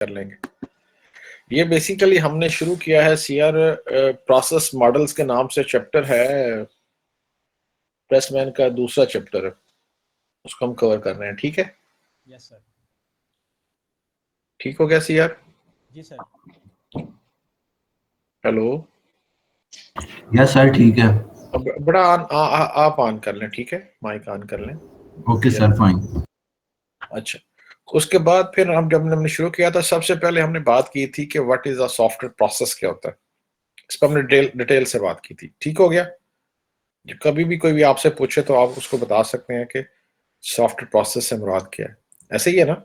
कर लेंगे। ये बेसिकली हमने शुरू किया है सीआर प्रोसेस मॉडल्स के नाम से चैप्टर है, प्रेसमैन का दूसरा चैप्टर है, उसको हम कवर कर रहे हैं। ठीक है? Yes sir. ठीक हो गया सीआर? जी सर। हेलो? यस सर ठीक है। अब बड़ा आप ऑन कर लें, ठीक है, माइक ऑन कर लें। Okay sir fine. अच्छा, उसके बाद फिर हम जब हमने शुरू किया था सबसे पहले हमने बात की थी कि what is a software process, क्या होता है, इस पर हमने डिटेल से बात की थी। ठीक हो गया? कभी भी कोई भी आपसे पूछे तो आप उसको बता सकते हैं कि सॉफ्टवेयर प्रोसेस से मुराद क्या है। ऐसे ही है ना?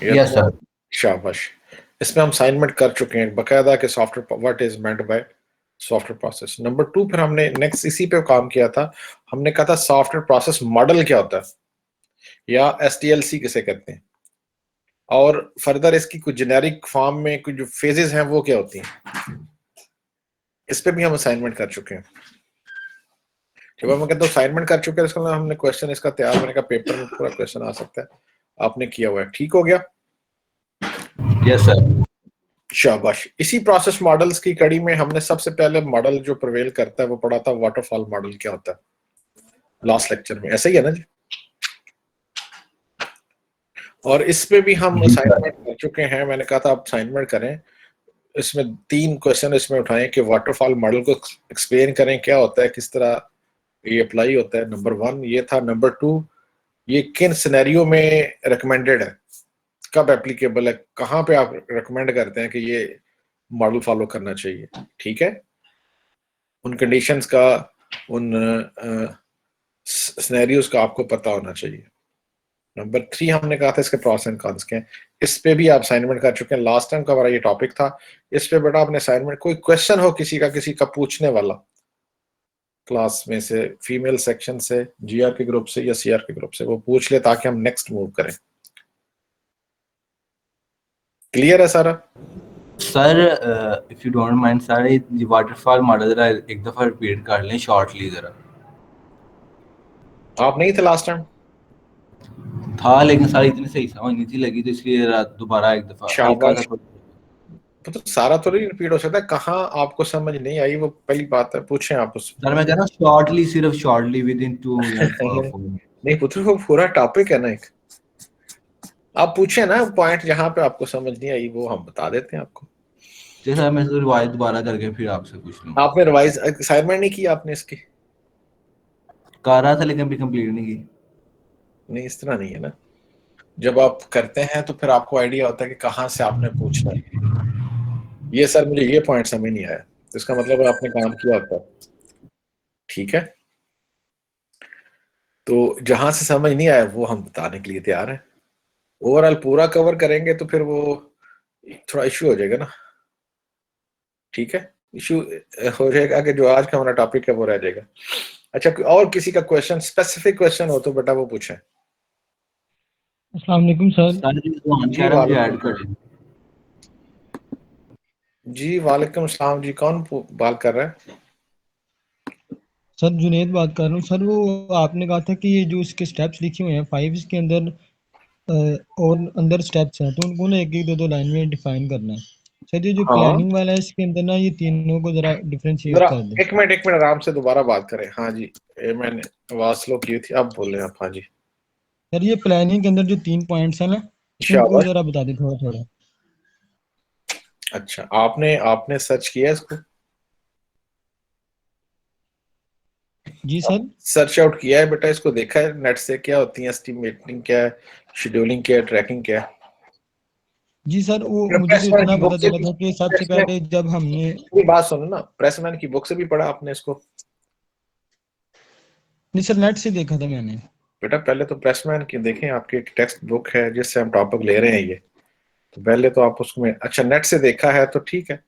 Yes sir. शाबाश। इसमें हम असाइनमेंट कर चुके हैं बकायदा के software what is meant by software process. Number 2 फिर हमने नेक्स्ट इसी पे काम किया था, हमने कहा था सॉफ्टवेयर प्रोसेस मॉडल क्या होता है या एसडीएलसी किसे कहते हैं, और फर्दर इसकी कुछ जेनेरिक फॉर्म में कुछ जो फेजेस हैं वो क्या होती हैं, इस पे भी हम असाइनमेंट कर चुके हैं। जब हम कहते हैं असाइनमेंट कर चुके हैं इसका मतलब हमने क्वेश्चन इसका तैयार होने का पेपर में पूरा क्वेश्चन आ सकता है, आपने किया हुआ है। ठीक हो गया? Yes sir. शाबाश। इसी प्रोसेस मॉडल्स की कड़ी में हमने सबसे पहले मॉडल जो प्रिवेल करता है वो पढ़ा था वाटरफॉल मॉडल क्या होता है, लास्ट लेक्चर में। ऐसा ही है ना जी? और इस पे भी हम असाइनमेंट कर चुके हैं, मैंने कहा था आप असाइनमेंट करें, इसमें 3 क्वेश्चन इसमें उठाएं कि वाटरफॉल मॉडल को एक्सप्लेन करें क्या होता है, किस तरह ये अप्लाई होता है। नंबर 1 ये था। नंबर 2 ये किन सिनेरियो में रिकमेंडेड है, कब एप्लीकेबल है, कहाँ पे आप रिकमेंड करते हैं कि ये मॉडल फॉलो करना चाहिए। ठीक है? उन कंडीशंस का, उन सिनेरियोज का आपको पता होना चाहिए। नंबर 3 हमने कहा था इसके प्रॉस एंड कॉन्स के, इस पे भी आप असाइनमेंट कर चुके हैं। लास्ट टाइम का हमारा ये टॉपिक था, इस पे बेटा आपने असाइनमेंट, कोई क्वेश्चन हो किसी का पूछने वाला क्लास में से, फीमेल सेक्शन से, जीआर के ग्रुप से या सीआर के ग्रुप से, वो पूछ ले ताकि हम नेक्स्ट मूव करें। क्लियर है सारा? Sir if you don't mind sir ये वाटरफॉल मॉडल जरा एक दफा रिपीट कर लें शॉर्टली जरा। आप नहीं थे लास्ट टाइम? था लेकिन सारी इतनी सही समझ नहीं थी लगी तो इसलिए जरा दोबारा एक दफा हल्का सा। तो सारा तो नहीं रिपीट हो सकता, कहाँ आपको समझ नहीं आई वो पहली बात है, पूछें आप उस। सर मैं कह रहा हूँ शॉर्टली, सिर्फ शॉर्टली विद इन 2 या 4। नहीं पुत्र, वो पूरा टॉपिक है ना एक, आप पूछे ना पॉइंट जहां पे आपको समझ नहीं आई वो हम बता देते हैं आपको। जैसा मैं तो रिवाइज दोबारा करके फिर आपसे पूछ लूँ। आपने रिवाइज असाइनमेंट नहीं की आपने इसकी? कर रहा था लेकिन अभी कंप्लीट नहीं की। नहीं, इस तरह नहीं है ना, जब आप करते हैं तो फिर आपको आइडिया होता है कि कहाँ से आपने पूछना है। ये सर मुझे ये पॉइंट समझ नहीं आया, तो इसका मतलब है आपने काम किया होता है। ठीक है? तो जहां से समझ नहीं आया वो हम बताने के लिए तैयार हैं। ओवरऑल पूरा कवर करेंगे तो फिर वो थोड़ा इश्यू हो जाएगा ना। ठीक है? इश्यू हो जाएगा कि जो आज का हमारा टॉपिक है वो रह जाएगा। अच्छा, और किसी का क्वेश्चन, स्पेसिफिक क्वेश्चन हो तो बेटा वो पूछें। अस्सलाम वालेकुम सर। जी मुझे ऐड कर लें। जी वालेकुम सलाम जी, कौन बात कर रहा है? सर जुनेद बात कर रहा हूँ सर। वो आपने कहा था कि ये जो इसके स्टेप्स लिखे हुए हैं 5 इसके अंदर और अंदर स्टेप्स हैं तो उनको ना एक एक दो लाइन में डिफाइन करना है। सर ये जो हाँ, प्लानिंग वाला है इसके अंदर ना ये तीनों को जरा डिफरेंशिएट जरा कर दें। एक मिनट आराम से दोबारा बात करें। हाँ जी, ये मैंने आवाज स्लो की थी, अब बोले आप। हाँ जी, सर ये प्लानिंग के अंदर जो 3 पॉइंट्स हैं ना उनको शाबाश। जरा बता दें थोड़ा थोड़ा। अच्छा, आपने आपने सर्च किया इसको? जी सर। सर्च आउट किया है बेटा इसको, देखा है नेट से क्या होती है एस्टिमेटिंग, क्या है शेड्यूलिंग, क्या है ट्रैकिंग, क्या है? जी सर वो मुझे तो प्रेसमैन इतना की बुक पता से चला था कि सबसे पहले जब हमने भी बात सुनो ना, प्रेसमैन की बुक से भी पढ़ा आपने इसको? नहीं सर नेट से देखा था मैंने। बेटा पहले तो प्रेसमैन की देखें, आपकी एक टेक्स्ट बुक है जिससे हम टॉपिक ले रहे हैं ये, तो पहले तो आप उसमें, अच्छा नेट से देखा है तो ठीक है।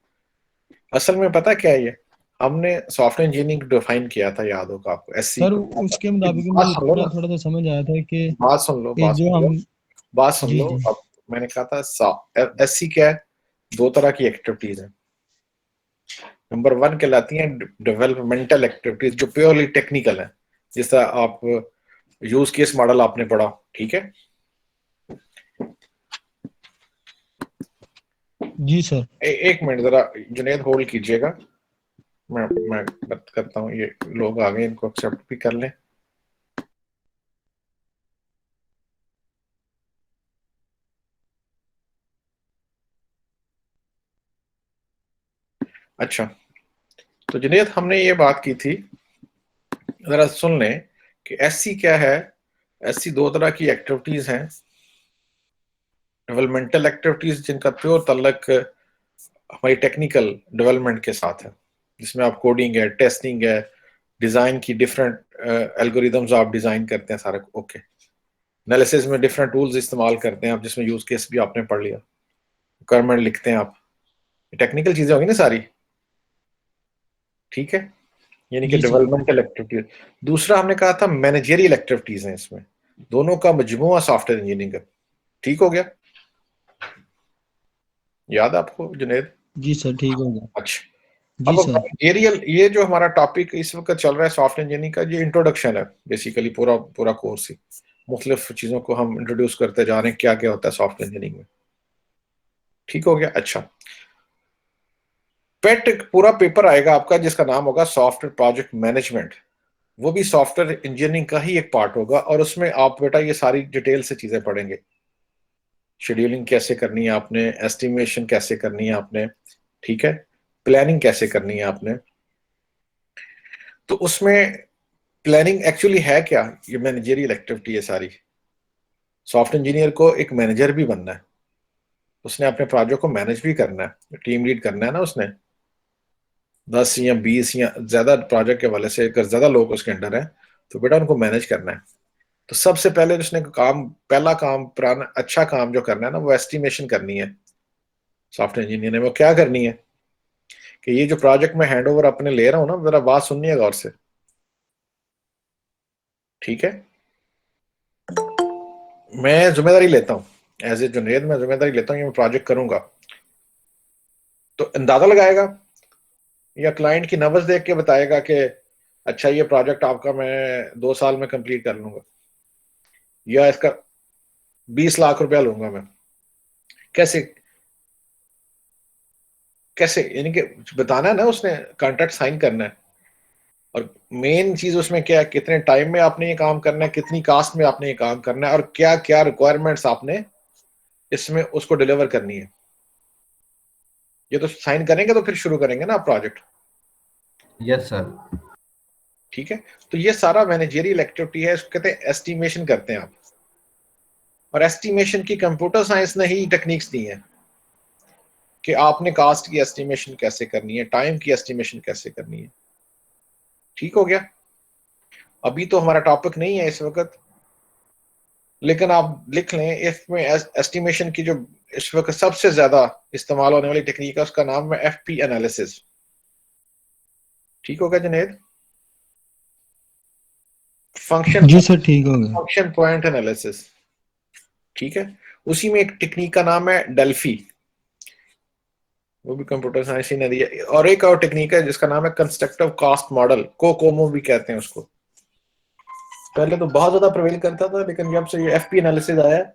असल में पता क्या है, ये हमने सॉफ्टवेयर इंजीनियरिंग डिफाइन किया था, याद होगा आपको, एससी सर को। उसके मुताबिक बात मुझे सुन लो इतना ना, थोड़ा सा समझ आया था कि बात सुन लो, ये जो हम बात सुन जी लो। जी अब मैंने कहा था एससी क्या है, 2 तरह की एक्टिविटीज है। नंबर 1 कहलाती हैं डेवलपमेंटल एक्टिविटीज जो प्योरली टेक्निकल है, जिस तरह आप यूज केस मॉडल आपने पढ़ा, ठीक है, जी सर। एक मिनट जरा जुनेद होल्ड कीजिएगा, मैं बात करता हूँ, ये लोग आ गए, इनको एक्सेप्ट भी कर लें। अच्छा, तो जुनेद हमने ये बात की थी, जरा सुन लें कि एससी क्या है। एससी दो तरह की एक्टिविटीज हैं, डेवलपमेंटल एक्टिविटीज जिनका प्योर तल्लक हमारी टेक्निकल डेवलपमेंट के साथ है, जिसमें आप कोडिंग है, टेस्टिंग है, डिजाइन की डिफरेंट एल्गोरिदम्स आप डिजाइन करते हैं सारा, ओके। एनालिसिस में डिफरेंट टूल्स इस्तेमाल करते हैं आप, जिसमें यूज केस भी आपने पढ़ लिया, रिक्वायरमेंट लिखते हैं आप, टेक्निकल चीजें होगी ना सारी, ठीक है, यानी कि जी सर। Developmental activities. दूसरा हमने कहा था मैनेजरियल एक्टिविटीज हैं, इसमें दोनों का मजमुआ सॉफ्टवेयर इंजीनियरिंग का, ठीक हो गया, याद है आपको जुनेद? जी सर ठीक हो गया। अच्छा, जी अब सर। मैनेजरियल, ये जो हमारा टॉपिक इस वक्त चल रहा है सॉफ्टवेयर इंजीनियरिंग का, ये इंट्रोडक्शन है बेसिकली, पूरा पूरा कोर्स ही मुख्तलिफ चीजों को हम इंट्रोड्यूस करते जा रहे हैं, क्या क्या होता है सॉफ्टवेयर इंजीनियरिंग में, ठीक हो गया। अच्छा, पेट पूरा पेपर आएगा आपका जिसका नाम होगा सॉफ्टवेयर प्रोजेक्ट मैनेजमेंट, वो भी सॉफ्टवेयर इंजीनियरिंग का ही एक पार्ट होगा, और उसमें आप बेटा ये सारी डिटेल से चीजें पढ़ेंगे, शेड्यूलिंग कैसे करनी है आपने, एस्टिमेशन कैसे करनी है आपने, ठीक है, प्लानिंग कैसे करनी है आपने। तो उसमें प्लानिंग एक्चुअली है क्या, ये मैनेजरियल एक्टिविटी है सारी। सॉफ्टवेयर इंजीनियर को एक मैनेजर भी बनना है, उसने अपने प्रोजेक्ट को मैनेज भी करना है, टीम लीड करना है ना उसने, 10 या 20 या ज्यादा प्रोजेक्ट के वाले से, अगर ज्यादा लोग उसके अंडर हैं तो बेटा उनको मैनेज करना है। तो सबसे पहले उसने काम, पहला काम, पुराना अच्छा काम जो करना है ना, वो एस्टिमेशन करनी है। सॉफ्टवेयर इंजीनियर ने वो क्या करनी है कि ये जो प्रोजेक्ट में हैंड ओवर अपने ले रहा हूं ना, जरा बात सुनिए गौर से, ठीक है, मैं जिम्मेदारी लेता हूँ, एज ए जुनेद मैं जिम्मेदारी लेता हूँ, ये मैं प्रोजेक्ट करूंगा, तो अंदाजा लगाएगा या क्लाइंट की नब्ज देख के बताएगा कि अच्छा ये प्रोजेक्ट आपका मैं 2 साल में कंप्लीट कर लूंगा, या इसका 20 लाख रुपया लूंगा मैं, कैसे, कैसे, यानी कि बताना है ना, उसने कॉन्ट्रैक्ट साइन करना है, और मेन चीज उसमें क्या है, कितने टाइम में आपने ये काम करना है, कितनी कास्ट में आपने ये काम करना है, और क्या क्या रिक्वायरमेंट्स आपने इसमें उसको डिलीवर करनी है। ये तो साइन करेंगे तो फिर शुरू करेंगे ना आप प्रोजेक्ट, यस सर। ठीक है। तो ये सारा मैनेजरियल एक्टिविटी है, इसको कहते हैं एस्टिमेशन करते हैं आप, और एस्टिमेशन की कंप्यूटर साइंस ने ही टेक्निक्स दी हैं कि आपने कास्ट की एस्टिमेशन कैसे करनी है, टाइम की एस्टिमेशन कैसे करनी है, ठीक हो गया। अभी तो हमारा टॉपिक नहीं है इस वक्त, लेकिन आप लिख लें, इसमें एस्टिमेशन की जो इस वक्त सबसे ज्यादा इस्तेमाल होने वाली टेक्निक है, उसका नाम है एफपी एनालिसिस, ठीक होगा जुनेद, फंक्शन जी सर ठीक हो गया। फंक्शन पॉइंट एनालिसिस, ठीक है। उसी में एक टेक्निक का नाम है डेल्फी, वो भी कंप्यूटर साइंस ही ने दिया, और एक और टेक्निक है जिसका नाम है कंस्ट्रक्टिव कास्ट मॉडल, कोकोमो भी कहते हैं उसको। पहले तो बहुत ज्यादा प्रिवेल करता था, लेकिन जब से ये एफपी एनालिसिस आया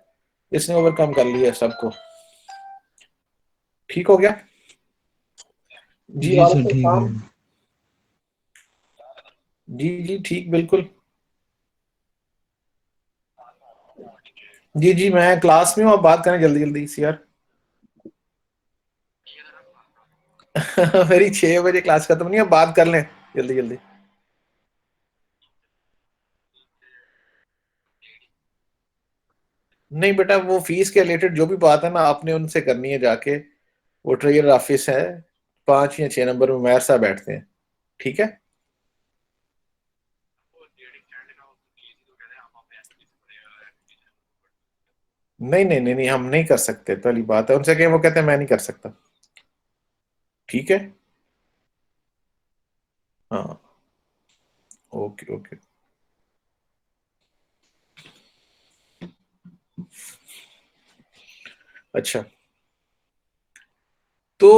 इसने ओवरकम कर लिया सबको, ठीक हो गया जी, जी सर वालेकुम ठीक हो सलाम। गया। जी जी ठीक, बिल्कुल। जी जी मैं क्लास में हूँ, आप बात करें जल्दी जल्दी सी यार। मेरी 6 बजे क्लास खत्म नहीं है, बात कर लें जल्दी जल्दी। नहीं बेटा, वो फीस के रिलेटेड जो भी बात है ना, आपने उनसे करनी है जाके, वो ट्रेजर ऑफिस है, 5 या 6 नंबर में मेयर साहब बैठते हैं, ठीक है। नहीं नहीं नहीं नहीं, हम नहीं कर सकते, पहली बात है, उनसे कहें, वो कहते हैं मैं नहीं कर सकता, ठीक है। हाँ, ओके ओके। अच्छा, तो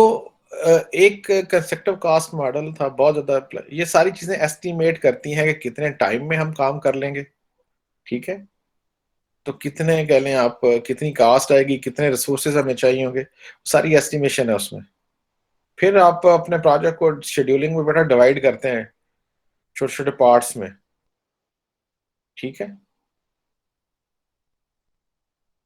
एक कंस्ट्रक्टिव कास्ट मॉडल था, बहुत ज्यादा, ये सारी चीजें एस्टिमेट करती हैं कि कितने टाइम में हम काम कर लेंगे, ठीक है। तो कितने कह लें आप, कितनी कास्ट आएगी, कितने रिसोर्सेज हमें चाहिए होंगे, सारी एस्टिमेशन है उसमें। फिर आप अपने प्रोजेक्ट को शेड्यूलिंग में बेटा डिवाइड करते हैं छोटे छोटे पार्ट्स में, ठीक है।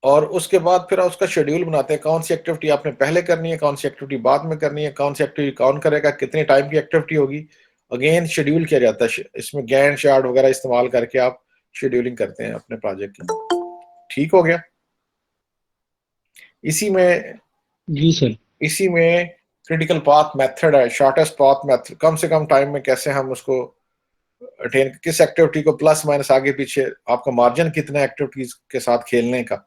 और उसके बाद फिर उसका शेड्यूल बनाते हैं, कौन सी एक्टिविटी आपने पहले करनी है, कौन सी एक्टिविटी बाद में करनी है, कौन सी एक्टिविटी कौन करेगा, कितने टाइम की एक्टिविटी होगी। अगेन शेड्यूल किया जाता है, इसमें गैंट चार्ट वगैरह इस्तेमाल करके आप शेड्यूलिंग करते हैं अपने प्रोजेक्ट की। ठीक हो गया। इसी में जी सर। इसी में क्रिटिकल पाथ मेथड है, शॉर्टेस्ट पाथ मेथड, कम से कम टाइम में कैसे हम उसको अटेन, किस एक्टिविटी को प्लस माइनस आगे पीछे, आपका मार्जिन कितना एक्टिविटीज के साथ खेलने का।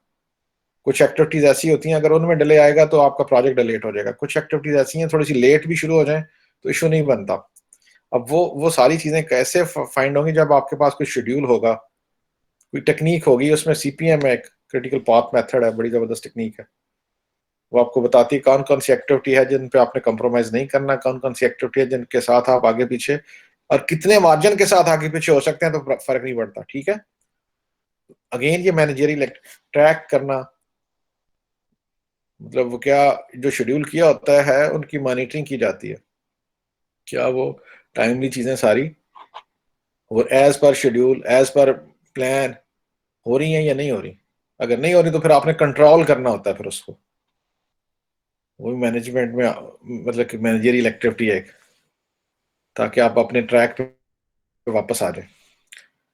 कुछ एक्टिविटीज ऐसी होती हैं अगर उनमें डिले आएगा तो आपका प्रोजेक्ट डिलेट हो जाएगा, कुछ एक्टिविटीज ऐसी हैं थोड़ी सी लेट भी शुरू हो जाए तो इशू नहीं बनता। अब वो सारी चीजें कैसे फाइंड होंगी, जब आपके पास कोई शेड्यूल होगा, कोई टेक्निक होगी, उसमें सीपीएम है, एक क्रिटिकल पाथ मेथड है, बड़ी जबरदस्त टेक्निक है। वो आपको बताती है कौन कौन सी एक्टिविटी है जिन पे आपने कॉम्प्रोमाइज नहीं करना, कौन कौन सी एक्टिविटी है जिनके साथ आप आगे पीछे, और कितने मार्जिन के साथ आगे पीछे हो सकते हैं, तो फर्क नहीं पड़ता, ठीक है। अगेन ये मैनेजरियल ट्रैक करना, मतलब वो क्या, जो शेड्यूल किया होता है उनकी मॉनिटरिंग की जाती है, क्या वो टाइमली चीजें सारी और as per schedule, as per plan हो रही हैं या नहीं हो रही। अगर नहीं हो रही तो फिर आपने कंट्रोल करना होता है फिर उसको, वो मैनेजमेंट में, मतलब कि मैनेजरियल एक्टिविटी है एक, ताकि आप अपने ट्रैक पे वापस आ जाए,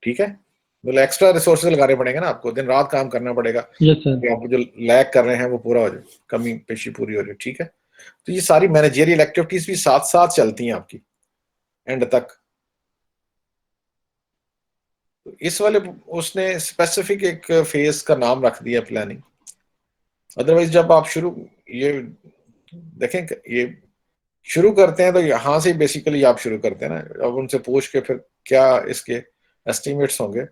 ठीक है। मतलब एक्स्ट्रा रिसोर्सेज लगाने पड़ेंगे ना आपको, दिन रात काम करना पड़ेगा यस सर। कि आप जो लैग कर रहे हैं वो पूरा हो जाए, कमी पेशी पूरी हो जाए, ठीक है। तो ये सारी मैनेजरियल एक्टिविटीज भी साथ साथ चलती हैं आपकी एंड तक। तो इस वाले उसने स्पेसिफिक एक फेज का नाम रख दिया प्लानिंग। अदरवाइज जब आप शुरू, ये देखें, ये शुरू करते हैं तो यहाँ से बेसिकली आप शुरू करते हैं ना, अब उनसे पूछ के फिर क्या इसके एस्टिमेट्स होंगे,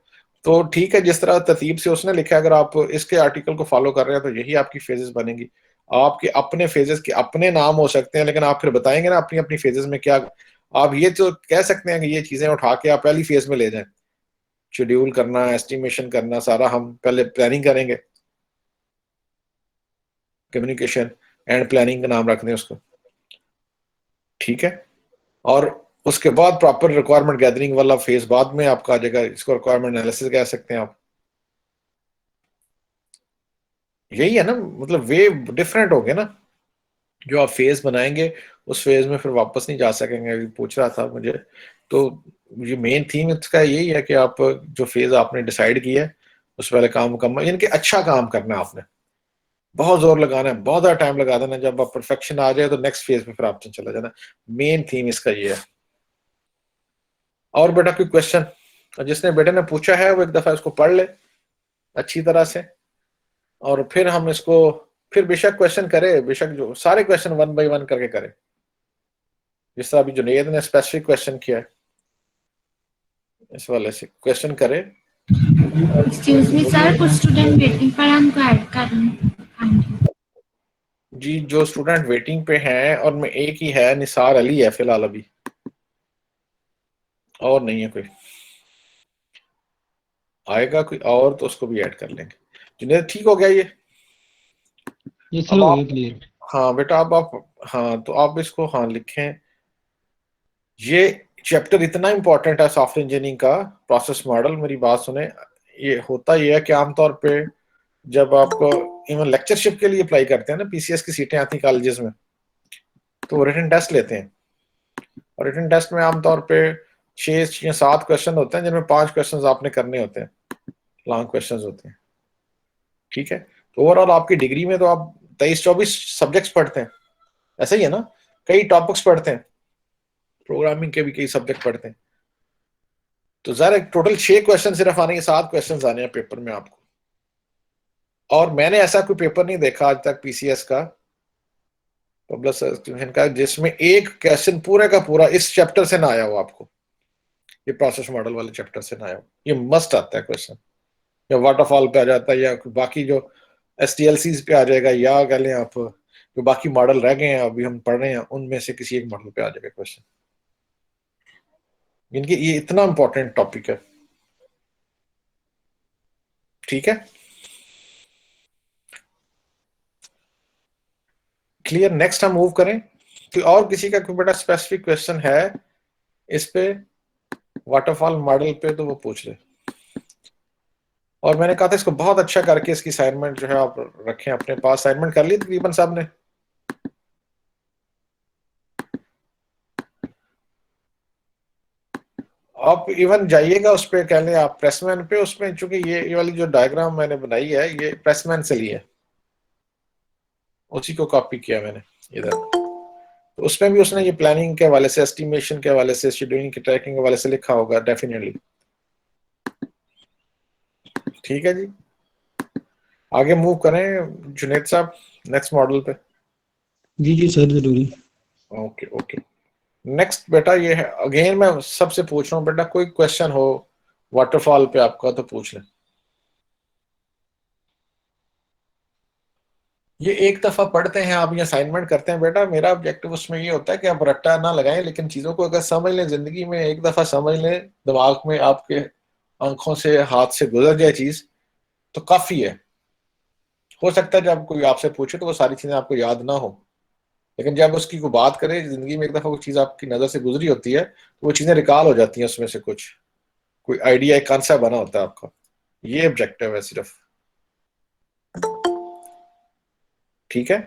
तो ठीक है। जिस तरह तरतीब से उसने लिखा है, अगर आप इसके आर्टिकल को फॉलो कर रहे हैं तो यही आपकी फेजेस बनेंगी। आपके अपने फेजेस के अपने नाम हो सकते हैं, लेकिन आप फिर बताएंगे ना अपनी अपनी फेजेस में क्या। आप ये तो कह सकते हैं कि ये चीजें उठा के आप पहली फेज में ले जाएं, शेड्यूल करना, एस्टिमेशन करना, सारा हम पहले प्लानिंग करेंगे, कम्युनिकेशन एंड प्लानिंग का नाम रख दें उसको, ठीक है। और उसके बाद प्रॉपर रिक्वायरमेंट गैदरिंग वाला फेज बाद में आपका आ जाएगा, इसको रिक्वायरमेंट एनालिसिस कह सकते हैं आप। यही है ना, मतलब वे डिफरेंट हो गए ना, जो आप फेज बनाएंगे उस फेज में फिर वापस नहीं जा सकेंगे। अभी पूछ रहा था मुझे, तो ये मेन थीम इसका यही है कि आप जो फेज आपने डिसाइड किया है उस वाले काम मुकम्मल, यानी कि अच्छा काम करना है आपने, बहुत जोर लगाना है, बहुत ज्यादा टाइम लगा देना, जब आप परफेक्शन आ जाए तो नेक्स्ट फेज में फिर आपने चला जाना। मेन थीम इसका ये है। और बेटा कोई क्वेश्चन, जिसने बेटे ने पूछा है वो एक दफा इसको पढ़ ले अच्छी तरह से, और फिर हम इसको, फिर बेशक क्वेश्चन करे, बेशक जो सारे क्वेश्चन वन बाय वन करके करे, जिस तरह अभी जुनेद ने स्पेसिफिक क्वेश्चन किया है, इस वाले से क्वेश्चन करे। एक्सक्यूज मी सर, कुछ स्टूडेंट वेटिंग पर हैं, उनको ऐड कर लें। जी, जो स्टूडेंट वेटिंग पे हैं, और में एक ही है, निसार अली है फिलहाल अभी, और नहीं है कोई। आएगा कोई और तो उसको भी ऐड कर लेंगे। जुनेद ठीक हो गया ये सर अब हो आप, गया क्लियर। हाँ बेटा अब आप, हाँ तो आप इसको हाँ लिखें। ये चैप्टर इतना इंपॉर्टेंट है सॉफ्टवेयर इंजीनियरिंग का, प्रोसेस मॉडल, मेरी बात सुने। ये होता ये है कि आमतौर पे जब आपको इवन लेक्चरशिप के लिए अप्लाई करते हैं ना, पीसीएस की सीटें आती हैं कॉलेजेस में, तो रिटन टेस्ट लेते हैं, और रिटन टेस्ट में आमतौर पे 6 या 7 क्वेश्चन होते हैं, जिनमें 5 क्वेश्चन आपने करने होते हैं, लॉन्ग क्वेश्चन होते हैं, ठीक है। तो ओवरऑल आपकी डिग्री में तो आप 23-24 सब्जेक्ट्स पढ़ते हैं, ऐसा ही है ना, कई टॉपिक्स पढ़ते हैं, प्रोग्रामिंग के भी कई सब्जेक्ट पढ़ते हैं। तो जरा टोटल 6 क्वेश्चन सिर्फ आने के, 7 क्वेश्चन आने हैं पेपर में आपको। और मैंने ऐसा कोई पेपर नहीं देखा आज तक पीसीएस का, पब्लिक सर्विस का, जिसमें एक क्वेश्चन पूरे का पूरा इस चैप्टर से ना आया हो आपको, ये प्रोसेस मॉडल वाले चैप्टर से ना आया हो। ये मस्ट आता है क्वेश्चन, या वाटरफॉल पे आ जाता है, या बाकी जो एसटीएलसीज पे आ जाएगा, या कह लें आप जो बाकी मॉडल रह गए हैं अभी हम पढ़ रहे हैं उनमें से किसी एक मॉडल पे आ जाएगा क्वेश्चन। इनकी ये इतना इंपॉर्टेंट टॉपिक है, ठीक है। क्लियर? नेक्स्ट हम मूव करें कि और किसी का कोई बड़ा स्पेसिफिक क्वेश्चन है इस पे वाटरफॉल मॉडल पे तो वो पूछ ले। और मैंने कहा था इसको बहुत अच्छा करके इसकी असाइनमेंट जो है आप रखें अपने पास। असाइनमेंट कर ली तकरीबन साहब ने? आप इवन जाइएगा उस पे, कह लें आप प्रेसमैन पे, उसमें चूंकि ये वाली जो डायग्राम मैंने बनाई है ये प्रेसमैन से ली है, उसी को कॉपी किया मैंने इधर। तो उसमें भी उसने ये प्लानिंग के हवाले से, एस्टिमेशन के हवाले से, शेड्यूलिंग की ट्रैकिंग के हवाले से लिखा होगा डेफिनेटली। ठीक है जी, आगे मूव करें जुनेद साहब नेक्स्ट मॉडल पे। जी सर जरूरी। ओके ओके, नेक्स्ट बेटा ये है, अगेन मैं सबसे पूछ रहा हूँ बेटा, कोई क्वेश्चन हो वाटरफॉल पे आपका तो पूछ लें। ये एक दफा पढ़ते हैं आप, ये असाइनमेंट करते हैं बेटा, मेरा ऑब्जेक्टिव उसमें ये होता है कि आप रट्टा ना लगाएं, लेकिन चीजों को अगर समझ लें, जिंदगी में एक दफा समझ लें, दिमाग में आपके आंखों से हाथ से गुजर जाए चीज तो काफी है। हो सकता है जब कोई आपसे पूछे तो वो सारी चीजें आपको याद ना हो, लेकिन जब उसकी कोई बात करे, जिंदगी में एक दफा वो चीज आपकी नजर से गुजरी होती है तो वो चीजें रिकॉल हो जाती हैं, उसमें से कुछ कोई आइडिया, एक कॉन्सेप्ट बना होता है आपका। ये ऑब्जेक्टिव है सिर्फ। ठीक है,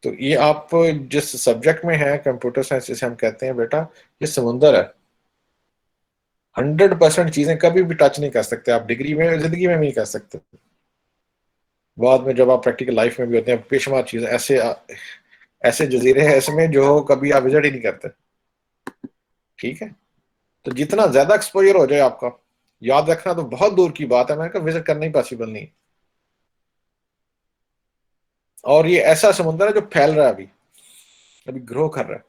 तो ये आप जिस सब्जेक्ट में है कंप्यूटर साइंस जिसे हम कहते हैं बेटा, ये समुंदर है। 100% चीजें कभी भी टच नहीं कर सकते आप, डिग्री में, जिंदगी में भी नहीं कर सकते। बाद में जब आप प्रैक्टिकल लाइफ में भी होते हैं, बेशुमार चीजें ऐसे ऐसे जजीरे हैं इसमें जो कभी आप विजिट ही नहीं करते। ठीक है, तो जितना ज्यादा एक्सपोजर हो जाए आपका, याद रखना तो बहुत दूर की बात है, मैंने कहा विजिट करना ही पॉसिबल नहीं। और ये ऐसा समुंदर है जो फैल रहा है, अभी अभी ग्रो कर रहा है,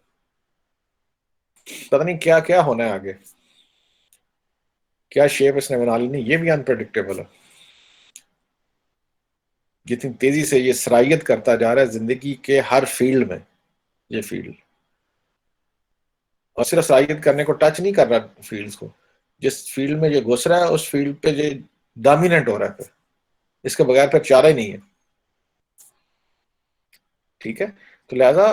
पता नहीं क्या क्या होना है आगे, क्या शेप इसने बना ली, नहीं ये भी अनप्रेडिक्टेबल है। जितनी तेजी से ये सराहियत करता जा रहा है जिंदगी के हर फील्ड में, ये फील्ड, और सिर्फ सराहियत करने को टच नहीं कर रहा फील्ड्स को, जिस फील्ड में ये घुस रहा है उस फील्ड पे ये डोमिनेट हो रहा है, फिर इसके बगैर फिर चारा ही नहीं है। ठीक है, तो लिहाजा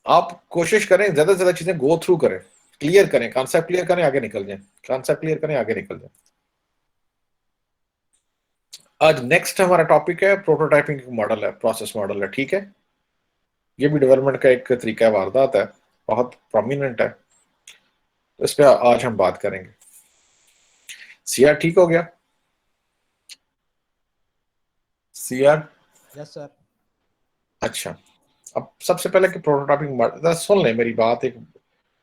आप कोशिश करें ज्यादा से ज्यादा चीजें गो थ्रू करें, क्लियर करें, कॉन्सेप्ट क्लियर करें, आगे निकल जाए, कॉन्सेप्ट क्लियर करें, आगे निकल जाए। आज नेक्स्ट हमारा टॉपिक है प्रोटोटाइपिंग मॉडल है, प्रोसेस मॉडल है। ठीक है, ये भी डेवलपमेंट का एक तरीका वारदात है, बहुत प्रोमिनेंट है, तो इस पर आज हम बात करेंगे। सीआर ठीक हो गया? सीआर? Yes sir. अच्छा, अब सबसे पहले कि प्रोटोटाइपिंग मॉडल, सुन लें मेरी बात, एक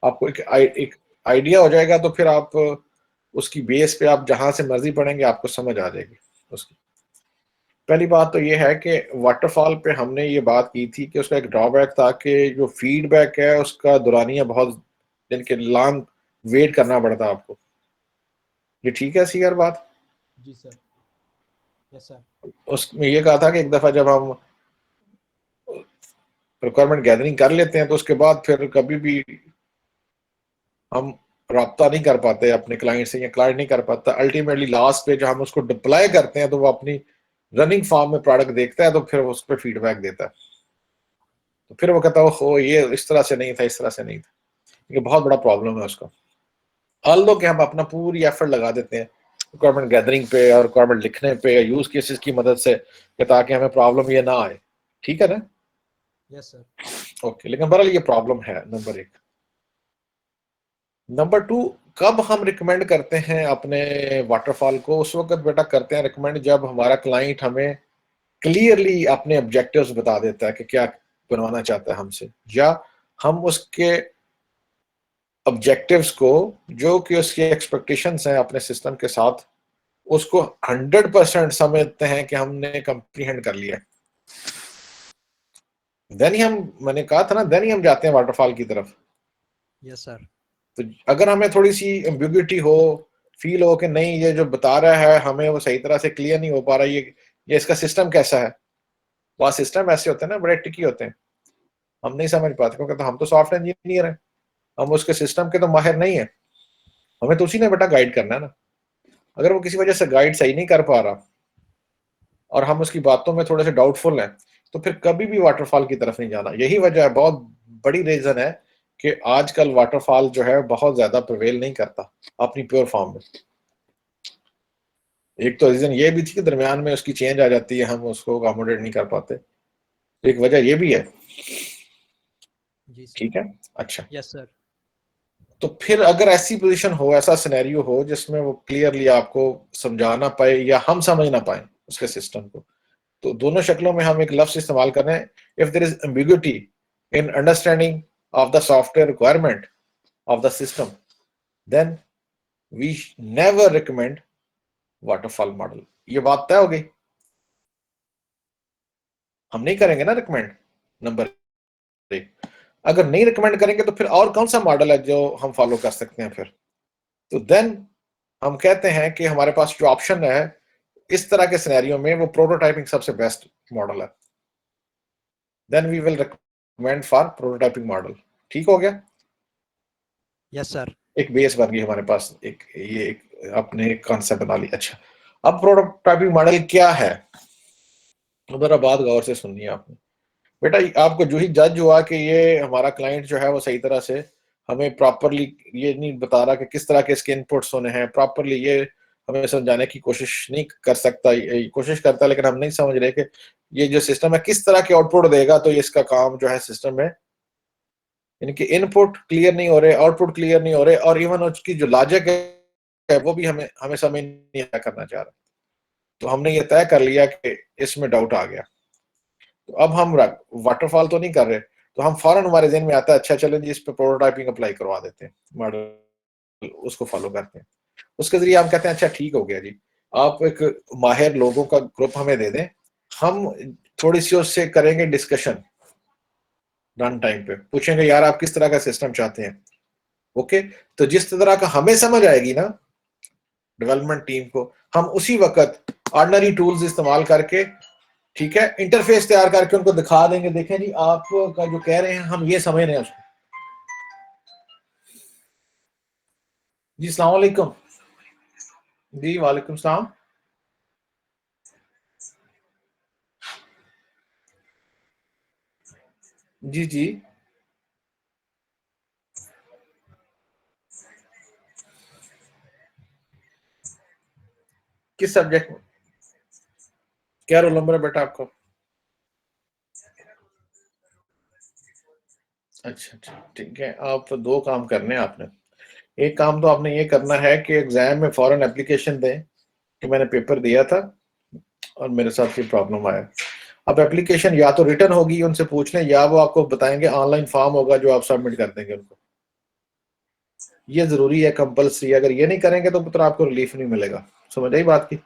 आपको एक आइडिया हो जाएगा, तो फिर आप उसकी बेस पे आप जहां से मर्जी पढ़ेंगे आपको समझ आ जाएगी उसकी। पहली बात तो ये है कि वाटरफॉल पे हमने ये बात की थी कि उसका एक ड्रॉबैक था कि जो फीडबैक है उसका दुरानिया बहुत दिन के लॉन्ग वेट करना पड़ता है आपको। ये ठीक है सीआर बात? जी सर। Yes sir. उसमें ये कहा था कि एक दफा जब हम रिक्वायरमेंट गैदरिंग कर लेते हैं तो उसके बाद फिर कभी भी हम रब्ता नहीं कर पाते अपने क्लाइंट से, या क्लाइंट नहीं कर पाता। अल्टीमेटली लास्ट पे जब हम उसको डिप्लॉय करते हैं तो वो अपनी रनिंग फॉर्म में प्रोडक्ट देखता है, तो फिर उस पर फीडबैक देता है, तो फिर वो कहता है हो ये इस तरह से नहीं था, इस तरह से नहीं था। ये बहुत बड़ा प्रॉब्लम है उसका। ऑल्दो कि हम अपना पूरी एफर्ट लगा देते हैं रिक्वायरमेंट गैदरिंग पे और रिक्वायरमेंट लिखने पे या यूज केसेस की मदद से, ताकि हमें प्रॉब्लम ये ना आए। ठीक है ना? Yes sir. ओके, लेकिन बहरहाल ये प्रॉब्लम है नंबर 1। नंबर 2, कब हम रिकमेंड करते हैं अपने वाटरफॉल को? उस वक्त बेटा करते हैं रिकमेंड जब हमारा क्लाइंट हमें क्लियरली अपने ऑब्जेक्टिव्स बता देता है कि क्या बनवाना चाहता है हमसे, या हम उसके ऑब्जेक्टिव्स को, जो कि उसकी एक्सपेक्टेशंस हैं अपने सिस्टम के साथ, उसको 100% समझते हैं कि हमने कंप्रीहेंड कर लिया। देन ही हम, मैंने कहा था ना, देन ही हम जाते हैं वाटरफॉल की तरफ। Yes sir. तो अगर हमें थोड़ी सी एम्बिग्युइटी हो, फील हो कि नहीं ये जो बता रहा है हमें वो सही तरह से क्लियर नहीं हो पा रहा, ये इसका सिस्टम कैसा है, वहाँ सिस्टम ऐसे होते हैं ना, बड़े टिकी होते हैं, हम नहीं समझ पाते, क्योंकि तो हम तो सॉफ्टवेयर इंजीनियर हैं, हम उसके सिस्टम के तो माहिर नहीं है, हमें तो उसी ने बेटा गाइड करना है ना। अगर वो किसी वजह से गाइड सही नहीं कर पा रहा और हम उसकी बातों में थोड़े से डाउटफुल हैं, तो फिर कभी भी वाटरफॉल की तरफ नहीं जाना। यही वजह है, बहुत बड़ी रीजन है कि आजकल वाटरफॉल जो है बहुत ज्यादा प्रिवेल नहीं करता अपनी प्योर फॉर्म में। एक तो रीजन ये भी थी कि दरमियान में उसकी चेंज आ जाती है, हम उसको अकोमोडेट नहीं कर पाते, एक वजह ये भी है। जी सर। ठीक है, अच्छा। Yes sir. तो फिर अगर ऐसी पोजीशन हो, ऐसा सिनेरियो हो जिसमें वो क्लियरली आपको समझा ना पाए या हम समझ ना पाए उसके सिस्टम को, तो दोनों शक्लों में हम एक लफ्ज इस्तेमाल कर रहे हैं, if there is ambiguity in understanding of the software requirement of the system, then we never recommend waterfall model. ये बात तय हो गई, हम नहीं करेंगे ना रिकमेंड। नंबर एक, अगर नहीं रिकमेंड करेंगे तो फिर और कौन सा मॉडल है जो हम फॉलो कर सकते हैं फिर? तो देन हम कहते हैं कि हमारे पास जो ऑप्शन है इस तरह के सिनेरियो में, वो प्रोटोटाइपिंग सबसे बेस्ट मॉडल है। Then we will recommend for prototyping model. ठीक हो गया? Yes sir. एक बेस बन गई हमारे पास, एक अपने एक कॉन्सेप्ट बना ली। अच्छा, अब प्रोटोटाइपिंग मॉडल क्या है? तो मेरा बात गौर से सुननी है आपने। बेटा आपको जो ही जज हुआ कि ये हमारा क्लाइंट जो है वो सही तरह से हमें प्रॉपरली ये नहीं बता रहा कि किस तरह के इसके इनपुट्स होने हैं, प्रॉपरली ये हमें समझाने की कोशिश नहीं कर सकता, कोशिश करता है लेकिन हम नहीं समझ रहे कि ये जो सिस्टम है किस तरह के आउटपुट देगा, तो ये इसका काम जो है सिस्टम में, इनके इनपुट क्लियर नहीं हो रहे, आउटपुट क्लियर नहीं हो रहे, और इवन उसकी जो लॉजिक है वो भी हमें समझ नहीं करना चाह रहा। तो हमने ये तय कर लिया कि इसमें डाउट आ गया, तो अब हम वाटरफॉल तो नहीं कर रहे, तो हम फौरन हमारे जहन में आता है अच्छा चलें जी इस पे प्रोटोटाइपिंग अप्लाई करवा देते हैं, मॉडल उसको फॉलो करते हैं। उसके जरिए हम कहते हैं अच्छा ठीक हो गया जी, आप एक माहिर लोगों का ग्रुप हमें दे दें, हम थोड़ी सी उससे करेंगे डिस्कशन, रन टाइम पे पूछेंगे यार आप किस तरह का सिस्टम चाहते हैं। ओके, तो जिस तरह का हमें समझ आएगी ना डेवलपमेंट टीम को, हम उसी वक्त ऑर्डिनरी टूल्स इस्तेमाल करके, ठीक है, इंटरफेस तैयार करके उनको दिखा देंगे, देखें जी आप का जो कह रहे हैं हम ये समझ रहे हैं उसको। जी अस्सलाम वालेकुम। जी वालेकुम सलाम। जी जी, किस सब्जेक्ट में, क्या रोल नंबर है बेटा आपका? अच्छा अच्छा, ठीक है। आप दो काम करने हैं आपने। एक काम तो आपने ये करना है कि एग्जाम में फौरन एप्लीकेशन दें कि मैंने पेपर दिया था और मेरे साथ ये प्रॉब्लम आया। अब एप्लीकेशन या तो रिटर्न होगी, उनसे पूछ लें, या वो आपको बताएंगे ऑनलाइन फॉर्म होगा जो आप सबमिट कर देंगे उनको। ये जरूरी है, कंपल्सरी। अगर ये नहीं करेंगे तो पुत्र आपको रिलीफ नहीं मिलेगा। समझ आई बात की?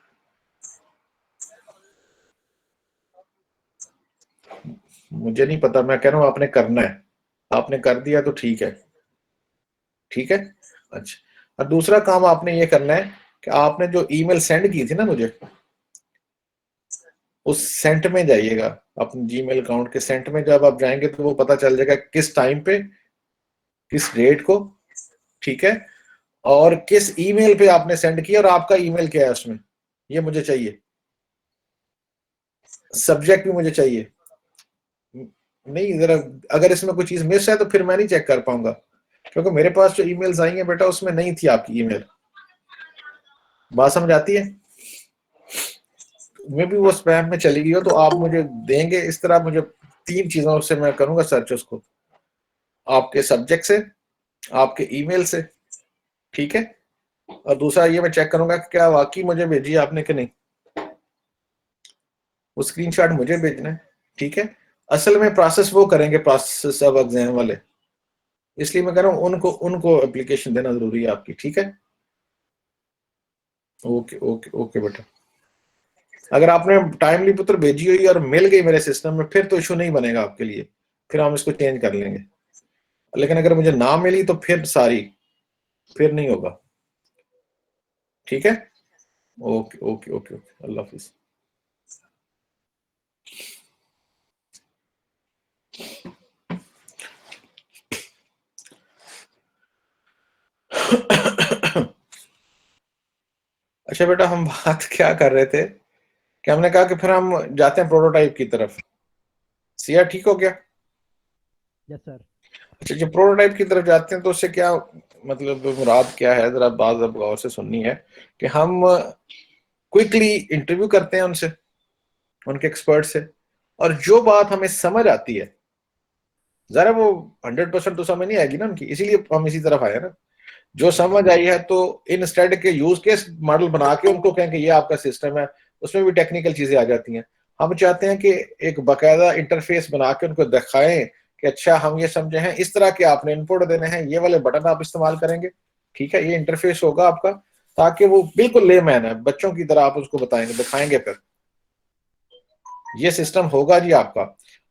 मुझे नहीं पता, मैं कह रहा हूँ आपने करना है, आपने कर दिया तो ठीक है। ठीक है, अच्छा। और दूसरा काम आपने ये करना है कि आपने जो ईमेल सेंड की थी ना मुझे, उस सेंट में जाइएगा, अपने जीमेल अकाउंट के सेंट में जब आप जाएंगे तो वो पता चल जाएगा किस टाइम पे, किस डेट को, ठीक है, और किस ईमेल पे आपने सेंड किया और आपका ईमेल क्या है उसमें, ये मुझे चाहिए। सब्जेक्ट भी मुझे चाहिए। नहीं जरा, अगर इसमें कोई चीज मिस है तो फिर मैं नहीं चेक कर पाऊंगा, क्योंकि मेरे पास जो ईमेल्स आई हैं बेटा उसमें नहीं थी आपकी ईमेल। बात समझ आती है? मे भी वो स्पैम में चली गई हो, तो आप मुझे देंगे इस तरह, मुझे तीन चीजों से मैं करूंगा सर्च उसको, आपके सब्जेक्ट से, आपके ईमेल से, ठीक है, और दूसरा ये मैं चेक करूंगा कि क्या वाकई मुझे भेजी आपने कि नहीं, वो स्क्रीनशॉट मुझे भेजना है। ठीक है, असल में प्रोसेस वो करेंगे, प्रोसेस अब एग्जाम वाले, इसलिए मैं कह रहा हूँ उनको उनको एप्लीकेशन देना जरूरी है आपकी। ठीक है, ओके ओके ओके बेटा। अगर आपने टाइमली पुत्र भेजी हुई और मिल गई मेरे सिस्टम में फिर तो इशू नहीं बनेगा आपके लिए, फिर हम इसको चेंज कर लेंगे। लेकिन अगर मुझे ना मिली तो फिर फिर नहीं होगा। ठीक है, ओके ओके ओके ओके, अल्लाह हाफिज। अच्छा बेटा, हम बात क्या कर रहे थे कि हमने कहा कि फिर हम जाते हैं प्रोटोटाइप की तरफ। सिया ठीक हो गया? Yes sir. अच्छा, जब प्रोटोटाइप की तरफ जाते हैं तो उससे क्या मतलब मुराद क्या है, जरा बात अब गौर से सुननी है कि हम क्विकली इंटरव्यू करते हैं उनसे, उनके एक्सपर्ट से, और जो बात हमें समझ आती है, जरा वो 100% तो समझ नहीं आएगी ना उनकी, इसीलिए हम इसी तरफ आए ना। जो समझ आई है तो इंस्टेड के यूज केस मॉडल बना के उनको कहें कि ये आपका सिस्टम है, उसमें भी टेक्निकल चीजें आ जाती हैं। हम चाहते हैं कि एक बाकायदा इंटरफेस बना के उनको दिखाएं कि अच्छा हम ये समझे हैं, इस तरह के आपने इनपुट देने हैं, ये वाले बटन आप इस्तेमाल करेंगे, ठीक है, ये इंटरफेस होगा आपका, ताकि वो बिल्कुल लेमैन है, बच्चों की तरह आप उसको बताएंगे, दिखाएंगे, फिर ये सिस्टम होगा जी आपका,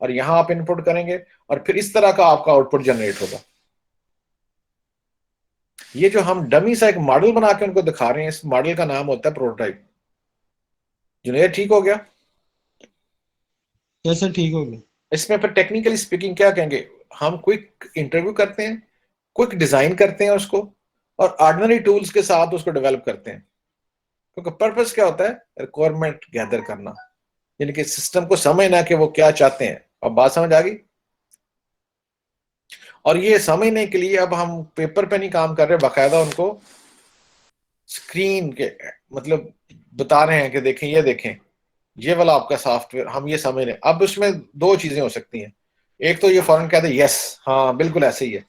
और यहां आप इनपुट करेंगे और फिर इस तरह का आपका आउटपुट जनरेट होगा। ये जो हम डमी सा एक मॉडल बना के उनको दिखा रहे हैं, इस मॉडल का नाम होता है प्रोटोटाइप। जुनेर ठीक हो गया? यस सर, ठीक हो गया। इसमें फिर टेक्निकली स्पीकिंग क्या कहेंगे, हम क्विक इंटरव्यू करते हैं, क्विक डिजाइन करते हैं उसको, और ऑर्डिनरी टूल्स के साथ उसको डेवलप करते हैं। क्योंकि पर्पस क्या होता है, रिक्वायरमेंट गैदर करना, यानी कि सिस्टम को समझना कि वो क्या चाहते हैं। अब बात समझ आ गई? और ये समझने के लिए अब हम पेपर पे नहीं काम कर रहे, बाकायदा उनको स्क्रीन के मतलब बता रहे हैं कि देखें, ये देखें, ये वाला आपका सॉफ्टवेयर, हम ये समझ रहे हैं। अब उसमें दो चीजें हो सकती हैं, एक तो ये फौरन कहते हैं यस, हाँ बिल्कुल ऐसे ही है,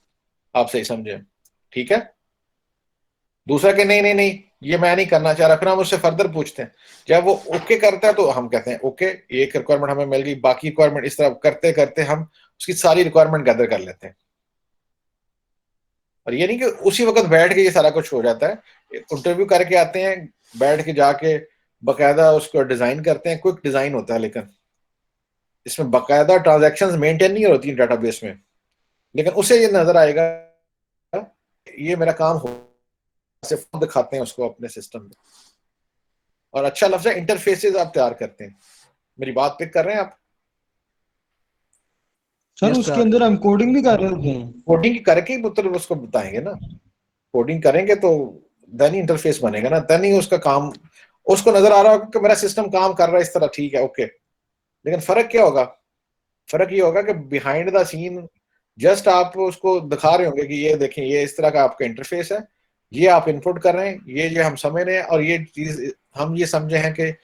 आप सही समझे, ठीक है। दूसरा कि नहीं नहीं नहीं, ये मैं नहीं करना चाह रहा, फिर हम उससे फर्दर पूछते हैं। जब वो ओके करता है तो हम कहते हैं ओके, एक रिक्वायरमेंट हमें मिल गई, बाकी रिक्वायरमेंट, इस तरह करते करते हम उसकी सारी रिक्वायरमेंट गैदर कर लेते हैं। और ये नहीं कि उसी वक्त बैठ के ये सारा कुछ हो जाता है, इंटरव्यू करके आते हैं, बैठ के जाके बाकायदा उसको डिजाइन करते हैं, क्विक डिजाइन होता है, लेकिन इसमें बाकायदा ट्रांजैक्शंस मेंटेन नहीं होती डेटाबेस में, लेकिन उसे ये नजर आएगा ये मेरा काम हो, सिर्फ दिखाते हैं उसको अपने सिस्टम में। और अच्छा लफ्ज है इंटरफेसेस आप तैयार करते हैं। मेरी बात पिक कर रहे हैं आप? सर यस उसके सर। अंदर हम कोडिंग भी कर रहे होते हैं। कोडिंग करके ही मतलब उसको बताएंगे ना, कोडिंग करेंगे तो देन ही इंटरफेस बनेगा ना, देन ही उसका काम, उसको नजर आ रहा होगा कि मेरा सिस्टम काम कर रहा है इस तरह, ठीक है, ओके। लेकिन फर्क क्या होगा, फर्क ये होगा कि बिहाइंड द सीन जस्ट आप उसको दिखा रहे होंगे कि ये देखें, ये इस तरह का आपका इंटरफेस है, ये आप इनपुट कर रहे हैं, ये जो हम समझ रहे हैं, और ये चीज हम ये समझे हैं कि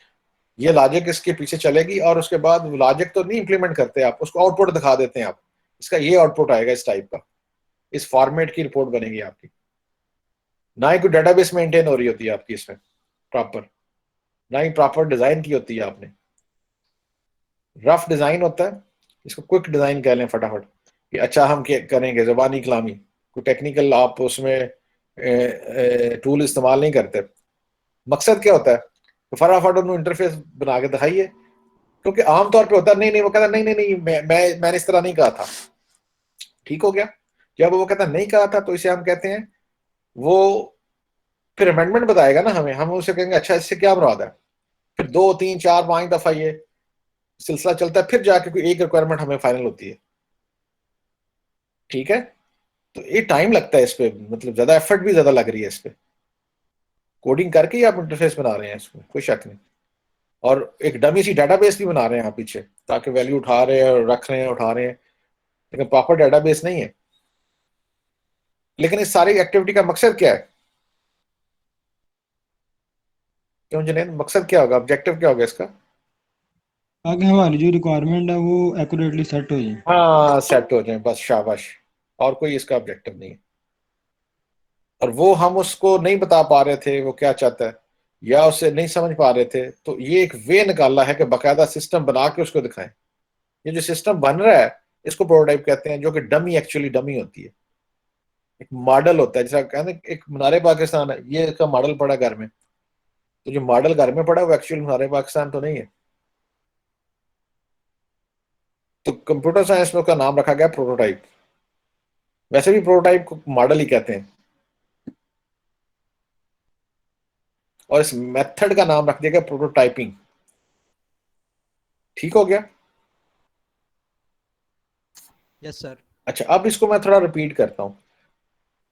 ये लॉजिक इसके पीछे चलेगी, और उसके बाद लॉजिक तो नहीं इंप्लीमेंट करते, आप उसको आउटपुट दिखा देते हैं, आप इसका ये आउटपुट आएगा इस टाइप का, इस फॉर्मेट की रिपोर्ट बनेगी आपकी। ना ही कोई डेटाबेस मेंटेन हो रही होती है आपकी इसमें प्रॉपर, ना ही प्रॉपर डिजाइन की होती है आपने, रफ डिजाइन होता है, इसको क्विक डिजाइन कह लें फटाफट, कि अच्छा हम क्या करेंगे, जबानी कलामी, कोई टेक्निकल आप उसमें टूल इस्तेमाल नहीं करते। मकसद क्या होता है, तो फटाफट उन्होंने इंटरफेस बना के दिखाइए। क्योंकि आमतौर पे होता है नहीं नहीं, वो कहता नहीं नहीं नहीं, मैंने इस तरह नहीं कहा था, ठीक हो गया। जब वो कहता नहीं कहा था तो इसे हम कहते हैं, वो फिर अमेंडमेंट बताएगा ना हमें, हम उसे कहेंगे अच्छा इससे क्या मुराद है, फिर 2 3 4 5 दफा ये सिलसिला चलता है, फिर जाके कोई एक रिक्वायरमेंट हमें फाइनल होती है, ठीक है। तो ये टाइम लगता है इस पे, मतलब ज्यादा एफर्ट भी ज्यादा लग रही है इस पे, कोडिंग करके ही आप इंटरफेस बना रहे हैं, इसमें कोई शक नहीं। और एक डमी सी डेटाबेस भी बना रहे हैं आप पीछे, ताकि वैल्यू उठा रहे हैं और रख रहे हैं, उठा रहे हैं, लेकिन प्रॉपर डेटाबेस नहीं है। लेकिन इस सारी एक्टिविटी का मकसद क्या है, क्यों जुनैद, मकसद क्या होगा, ऑब्जेक्टिव क्या होगा इसका? ताकि हमारी जो रिक्वायरमेंट है वो एक्यूरेटली सेट हो जाए। हाँ सेट हो जाए, बस शाबाश, और कोई इसका ऑब्जेक्टिव नहीं है। और वो हम उसको नहीं बता पा रहे थे वो क्या चाहता है, या उसे नहीं समझ पा रहे थे, तो ये एक वे निकाला है कि बाकायदा सिस्टम बना के उसको दिखाएं। ये जो सिस्टम बन रहा है इसको प्रोटोटाइप कहते हैं, जो कि डमी, एक्चुअली डमी होती है, एक मॉडल होता है। जैसा कहते हैं एक मीनार पाकिस्तान है, ये इसका मॉडल पड़ा घर में, तो जो मॉडल घर में पड़ा है वो एक्चुअल मीनार पाकिस्तान तो नहीं है। तो कंप्यूटर साइंस में उसका नाम रखा गया प्रोटोटाइप। वैसे भी प्रोटोटाइप को मॉडल ही कहते हैं, और इस मेथड का नाम रख दिया गया प्रोटोटाइपिंग। ठीक हो गया? Yes sir. अच्छा, अब इसको मैं थोड़ा रिपीट करता हूं।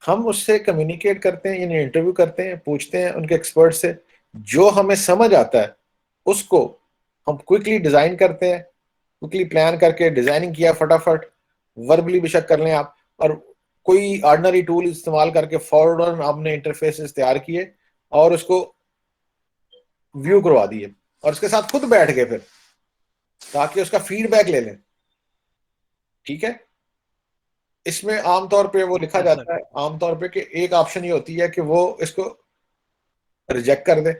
हम उससे कम्युनिकेट करते हैं, यानी इंटरव्यू करते हैं, पूछते हैं उनके एक्सपर्ट से, जो हमें समझ आता है उसको हम क्विकली डिजाइन करते हैं, क्विकली प्लान करके डिजाइनिंग किया फटाफट, वर्बली बेशक कर लें आप, और कोई ऑर्डिनरी टूल इस्तेमाल करके फौरन आपने इंटरफेसेस तैयार किए और उसको व्यू करवा दिए और उसके साथ खुद बैठ गए फिर, ताकि उसका फीडबैक ले लें। ठीक है, इसमें आमतौर पे वो लिखा Yes, sir. जाता है आमतौर पे कि एक ऑप्शन ये होती है कि वो इसको रिजेक्ट कर दे।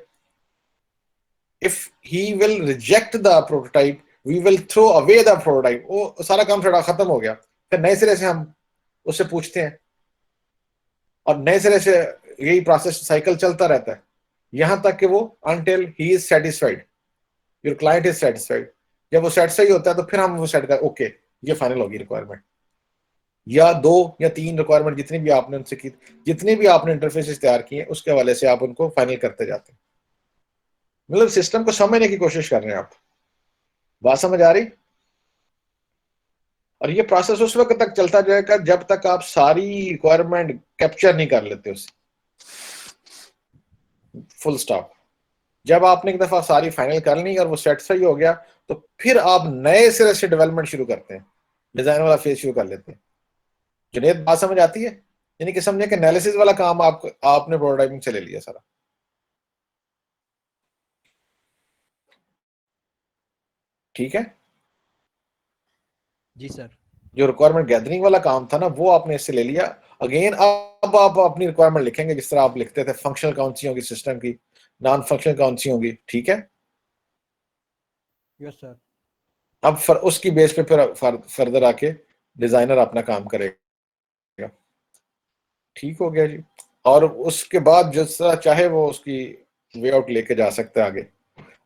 If he will reject the prototype we will throw away the prototype, वो सारा काम थोड़ा खत्म हो गया, फिर नए सिरे से हम उससे पूछते हैं और नए सिरे से यही प्रोसेस साइकिल चलता रहता है यहां तक कि वो until he is satisfied, your client is satisfied. जब वो सेटिस्फाई होता है तो फिर हम वो सेट कर ओके ये फाइनल होगी रिक्वायरमेंट, या 2 या 3 रिक्वायरमेंट जितनी भी आपने उनसे की, जितने भी आपने इंटरफेसेस तैयार किए उसके हवाले से आप उनको फाइनल करते जाते हैं। मतलब सिस्टम को समझने की कोशिश कर रहे हैं आप। बात समझ आ रही? और ये प्रोसेस उस वक्त तक चलता जाएगा जब तक आप सारी रिक्वायरमेंट कैप्चर नहीं कर लेते उसे, फुल स्टॉप। जब आपने एक दफा सारी फाइनल कर ली और वो सेटिस्फाई हो गया तो फिर आप नए सिरे से डेवलपमेंट शुरू करते हैं, डिजाइन वाला फेज शुरू कर लेते हैं। जुनेद बात समझ आती है? यानी कि समझे कि एनालिसिस वाला काम आपने प्रोटोटाइपिंग से ले लिया सारा। ठीक है, जी सर। जो रिक्वायरमेंट गैदरिंग वाला काम था ना वो आपने इससे ले लिया। अगेन अब आप अपनी रिक्वायरमेंट लिखेंगे जिस तरह आप लिखते थे, फंक्शनल कौन सी होगी सिस्टम की, नॉन फंक्शनल कौन सी होगी। ठीक है, यस सर। अब उसकी बेस पे फिर फर्दर आके डिजाइनर अपना काम करेगा। ठीक हो गया जी। और उसके बाद जिस तरह चाहे वो उसकी वे आउट लेके जा सकता है आगे।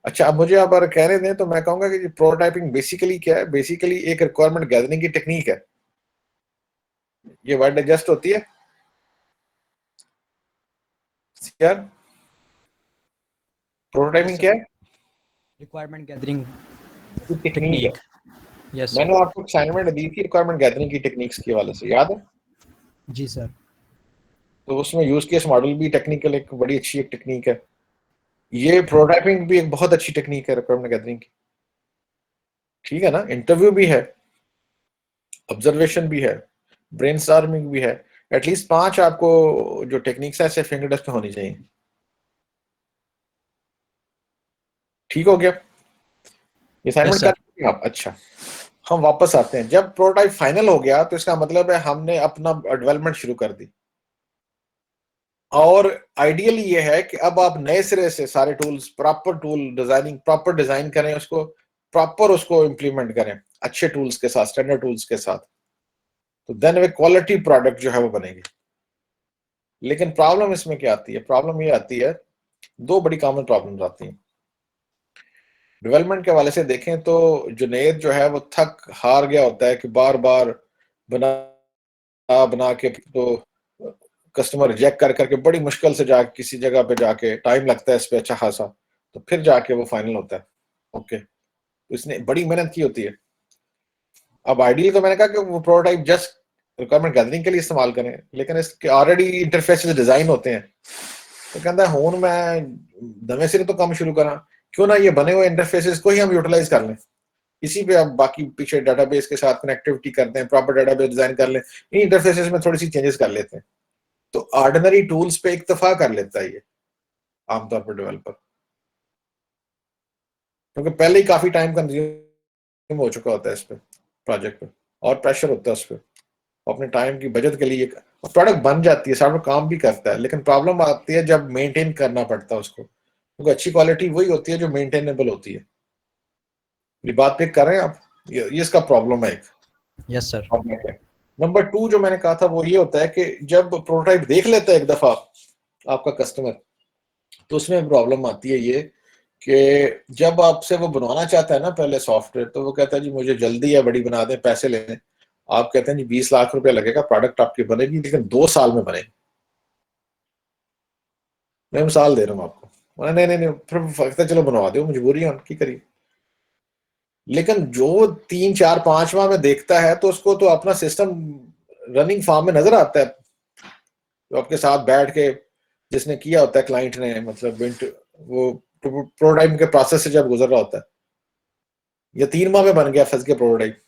अच्छा, अब मुझे आप अगर कहने दें तो मैं कहूंगा कि प्रोटोटाइपिंग बेसिकली क्या है? बेसिकली एक रिक्वायरमेंट गैदरिंग की टेक्निक है। ये वर्ड एडजस्ट होती है यार? प्रोटोटाइपिंग क्या है? रिक्वायरमेंट गैदरिंग टेक्निक है। टेक्निक। यस मैंने सर। आपको असाइनमेंट दी थी रिक्वायरमेंट गैदरिंग की टेक्निक्स के हवाले से, याद है? जी सर। तो उसमें यूज केस मॉडल भी टेक्निकल एक बड़ी अच्छी एक टेक्निक है। ये प्रोटोटाइपिंग भी एक बहुत अच्छी टेक्निक है रिक्वायरमेंट गैदरिंग की। ठीक है ना, इंटरव्यू भी है, ऑब्जर्वेशन भी है, ब्रेनस्टॉर्मिंग भी है। एटलीस्ट 5 आपको जो टेक्निक्स है ऐसे फिंगर टिप्स पे होनी चाहिए। ठीक हो गया? ये असाइनमेंट कर चुके आप? अच्छा, हम वापस आते हैं। जब प्रोटोटाइप फाइनल हो गया तो इसका मतलब है हमने अपना डेवलपमेंट शुरू कर दी। और आइडियली ये है कि अब आप नए सिरे से सारे tools, proper tool designing, proper design करें उसको, प्रॉपर उसको इंप्लीमेंट करें अच्छे टूल्स के साथ, स्टैंडर्ड टूल्स के साथ, तो देन वे क्वालिटी प्रोडक्ट जो है वो बनेगी। लेकिन प्रॉब्लम इसमें क्या आती है? प्रॉब्लम ये आती है, 2 बड़ी कॉमन प्रॉब्लम्स आती हैं डेवलपमेंट के हवाले से। देखें तो जुनेद जो है वो थक हार गया होता है कि बार बार बना बना के, तो कस्टमर रिजेक्ट कर करके बड़ी मुश्किल से जाके किसी जगह पे जाके टाइम लगता है इस पे अच्छा खासा, तो फिर जाके वो फाइनल होता है। ओके, तो इसने बड़ी मेहनत की होती है। अब आइडियली तो मैंने कहा कि वो प्रोटोटाइप जस्ट रिक्वायरमेंट गैदरिंग के लिए इस्तेमाल करें, लेकिन इसके ऑलरेडी इंटरफेसेस डिजाइन होते हैं। तो कहता है हुन मैं नवे सिरे तो काम शुरू करा, क्यों ना ये बने हुए इंटरफेसेस को ही हम यूटिलाइज कर लें, इसी पे अब बाकी पीछे डाटाबेस के साथ कनेक्टिविटी करते हैं, प्रॉपर डाटाबेस डिजाइन कर लें, इन इंटरफेसेस में थोड़ी सी चेंजेस कर लेते हैं। तो ऑर्डिनरी टूल्स पे इक्तफा कर लेता है ये आमतौर पर डेवलपर, क्योंकि पहले ही काफी टाइम कंज्यूम हो चुका होता है इस पे प्रोजेक्ट पे, और प्रेशर होता है उस पर अपने टाइम की बचत के लिए। प्रोडक्ट बन जाती है, सॉफ्टवेयर काम भी करता है, लेकिन प्रॉब्लम आती है जब मेंटेन करना पड़ता है उसको, क्योंकि अच्छी क्वालिटी वही होती है जो मेंटेनेबल होती है। ये बात पिक कर रहे हैं आप? ये इसका प्रॉब्लम है एक। Yes sir. नंबर 2 जो मैंने कहा था वो ये होता है कि जब प्रोटोटाइप देख लेता है एक दफा आपका कस्टमर, तो उसमें प्रॉब्लम आती है ये कि जब आपसे वो बनवाना चाहता है ना पहले सॉफ्टवेयर, तो वो कहता है जी मुझे जल्दी है, बड़ी बना दें, पैसे ले लें। आप कहते हैं जी 20 लाख रुपया लगेगा, प्रोडक्ट आपकी बनेगी लेकिन 2 साल में बनेगी। मैं मिसाल दे रहा हूँ आपको। नहीं नहीं नहीं, फिर चलो बनवा दो, मजबूरी है उनकी, करिए। लेकिन जो 3 4 5 माह में देखता है तो उसको तो अपना सिस्टम रनिंग फार्म में नजर आता है, तो आपके साथ बैठ के जिसने किया होता है क्लाइंट ने, मतलब वो प्रोटोटाइप के प्रोसेस से जब गुजर रहा होता है, या 3 माह में बन गया फंस के प्रोटोटाइप।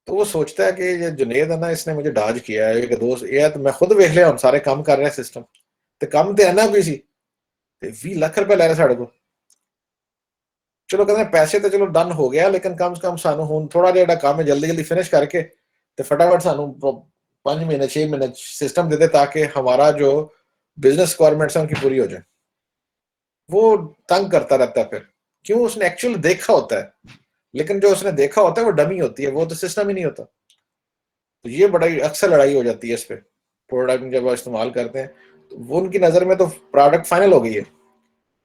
तो वो सोचता है कि ये जुनेद है ना, इसने मुझे डाज किया है, एक दोस्त ये है, तो मैं खुद वेख लिया, हम सारे काम कर रहे हैं सिस्टम ते काम ते है ना कोई सी ते 20 लाख रुपए ले रहे साढ़े को। चलो कहते हैं पैसे तो चलो डन हो गया, लेकिन कम से कम सानू हुन थोड़ा जेड़ा काम है जल्दी जल्दी फिनिश करके ते फटाफट सानू 5 महीने 6 महीने सिस्टम दे दे, ताकि हमारा जो बिजनेस रिक्वायरमेंट्स है उनकी पूरी हो जाए। वो तंग करता रहता है फिर, क्यों? उसने एक्चुअली देखा होता है, लेकिन जो उसने देखा होता है वो डमी होती है, वो तो सिस्टम ही नहीं होता। तो ये बड़ी अक्सर लड़ाई हो जाती है इस पे। प्रोडक्ट जब वो इस्तेमाल करते हैं तो वो उनकी नज़र में तो प्रोडक्ट फाइनल हो गई है,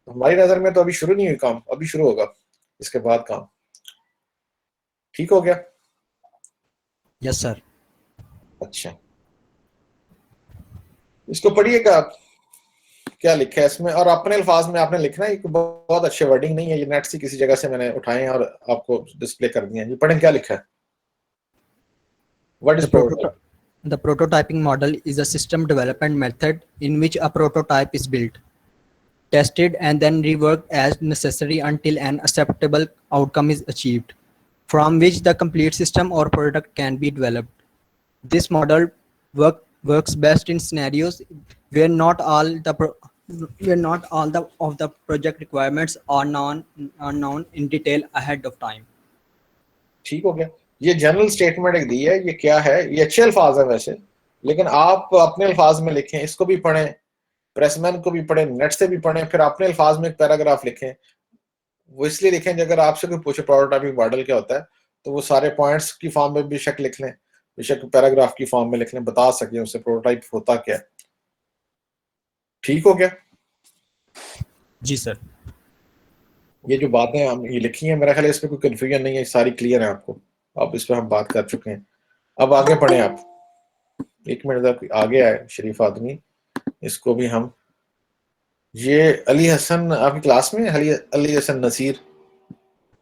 हमारी नज़र में तो अभी शुरू नहीं हुई काम, अभी शुरू होगा इसके बाद काम। ठीक हो गया? Yes, sir. अच्छा, इसको पढ़िएगा आप, क्या लिखा है इसमें, और अपने अल्फाज में आपने लिखना है। ये बहुत अच्छे वर्डिंग नहीं है, ये नेट से किसी जगह से मैंने उठाए हैं और आपको डिस्प्ले कर दिए हैं। ये पढ़ें क्या लिखा है। What The is prototype? the prototyping model is a system development method in which a prototype is built, tested, and then reworked as necessary until an acceptable outcome is achieved, from which the complete system or product can be developed. This model works best in scenarios where not all the of the project requirements are known in detail ahead of time. ठीक हो गया? ये general statement एक दी है, ये क्या है, ये अच्छे अल्फाज है वैसे, लेकिन आप अपने अल्फाज में लिखें, इसको भी पढ़ें, प्रेसमैन को भी पढ़ें, नेट से भी पढ़ें, फिर अपने अल्फाज में एक पैराग्राफ लिखें। वो इसलिए लिखें कि अगर आपसे कोई पूछे प्रोटोटाइपिंग मॉडल क्या होता है, तो वो सारे पॉइंट्स की फॉर्म में बेशक लिख लें, बेशक पैराग्राफ की फॉर्म में लिख लें, बता सकें उससे प्रोटोटाइप होता क्या है। ठीक हो गया? जी सर। ये जो बातें हम ये लिखी हैं, मेरा ख्याल है इसमें कोई कंफ्यूजन नहीं है, सारी क्लियर है आपको। अब इस पर हम बात कर चुके हैं, अब आगे पढ़ें आप। 1 मिनट तक आगे आए शरीफ आदमी, इसको भी हम, ये अली हसन आपकी क्लास में, अली हसन नसीर,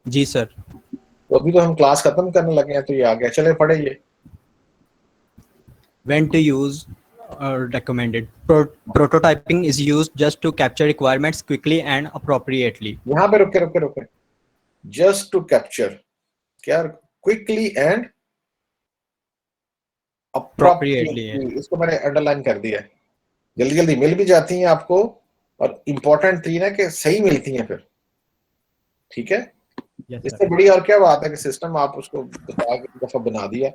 जी सर। तो अभी तो हम क्लास खत्म करने लगे हैं, तो ये आ गया, चले पढ़े ये। When to use recommended. Prototyping is used just to capture requirements quickly and appropriately. यहाँ पे रुके, जस्ट टू कैप्चर, क्या, क्विकली एंड Appropriately. अप्रोप्रिएटली, इसको मैंने अंडरलाइन कर दिया है। जल्दी जल्दी मिल भी जाती हैं आपको, और इम्पोर्टेंट थी ना कि सही मिलती हैं फिर। ठीक है? Yes, इससे sir. बड़ी और क्या बात है कि सिस्टम आप उसको बता के दफा बना दिया,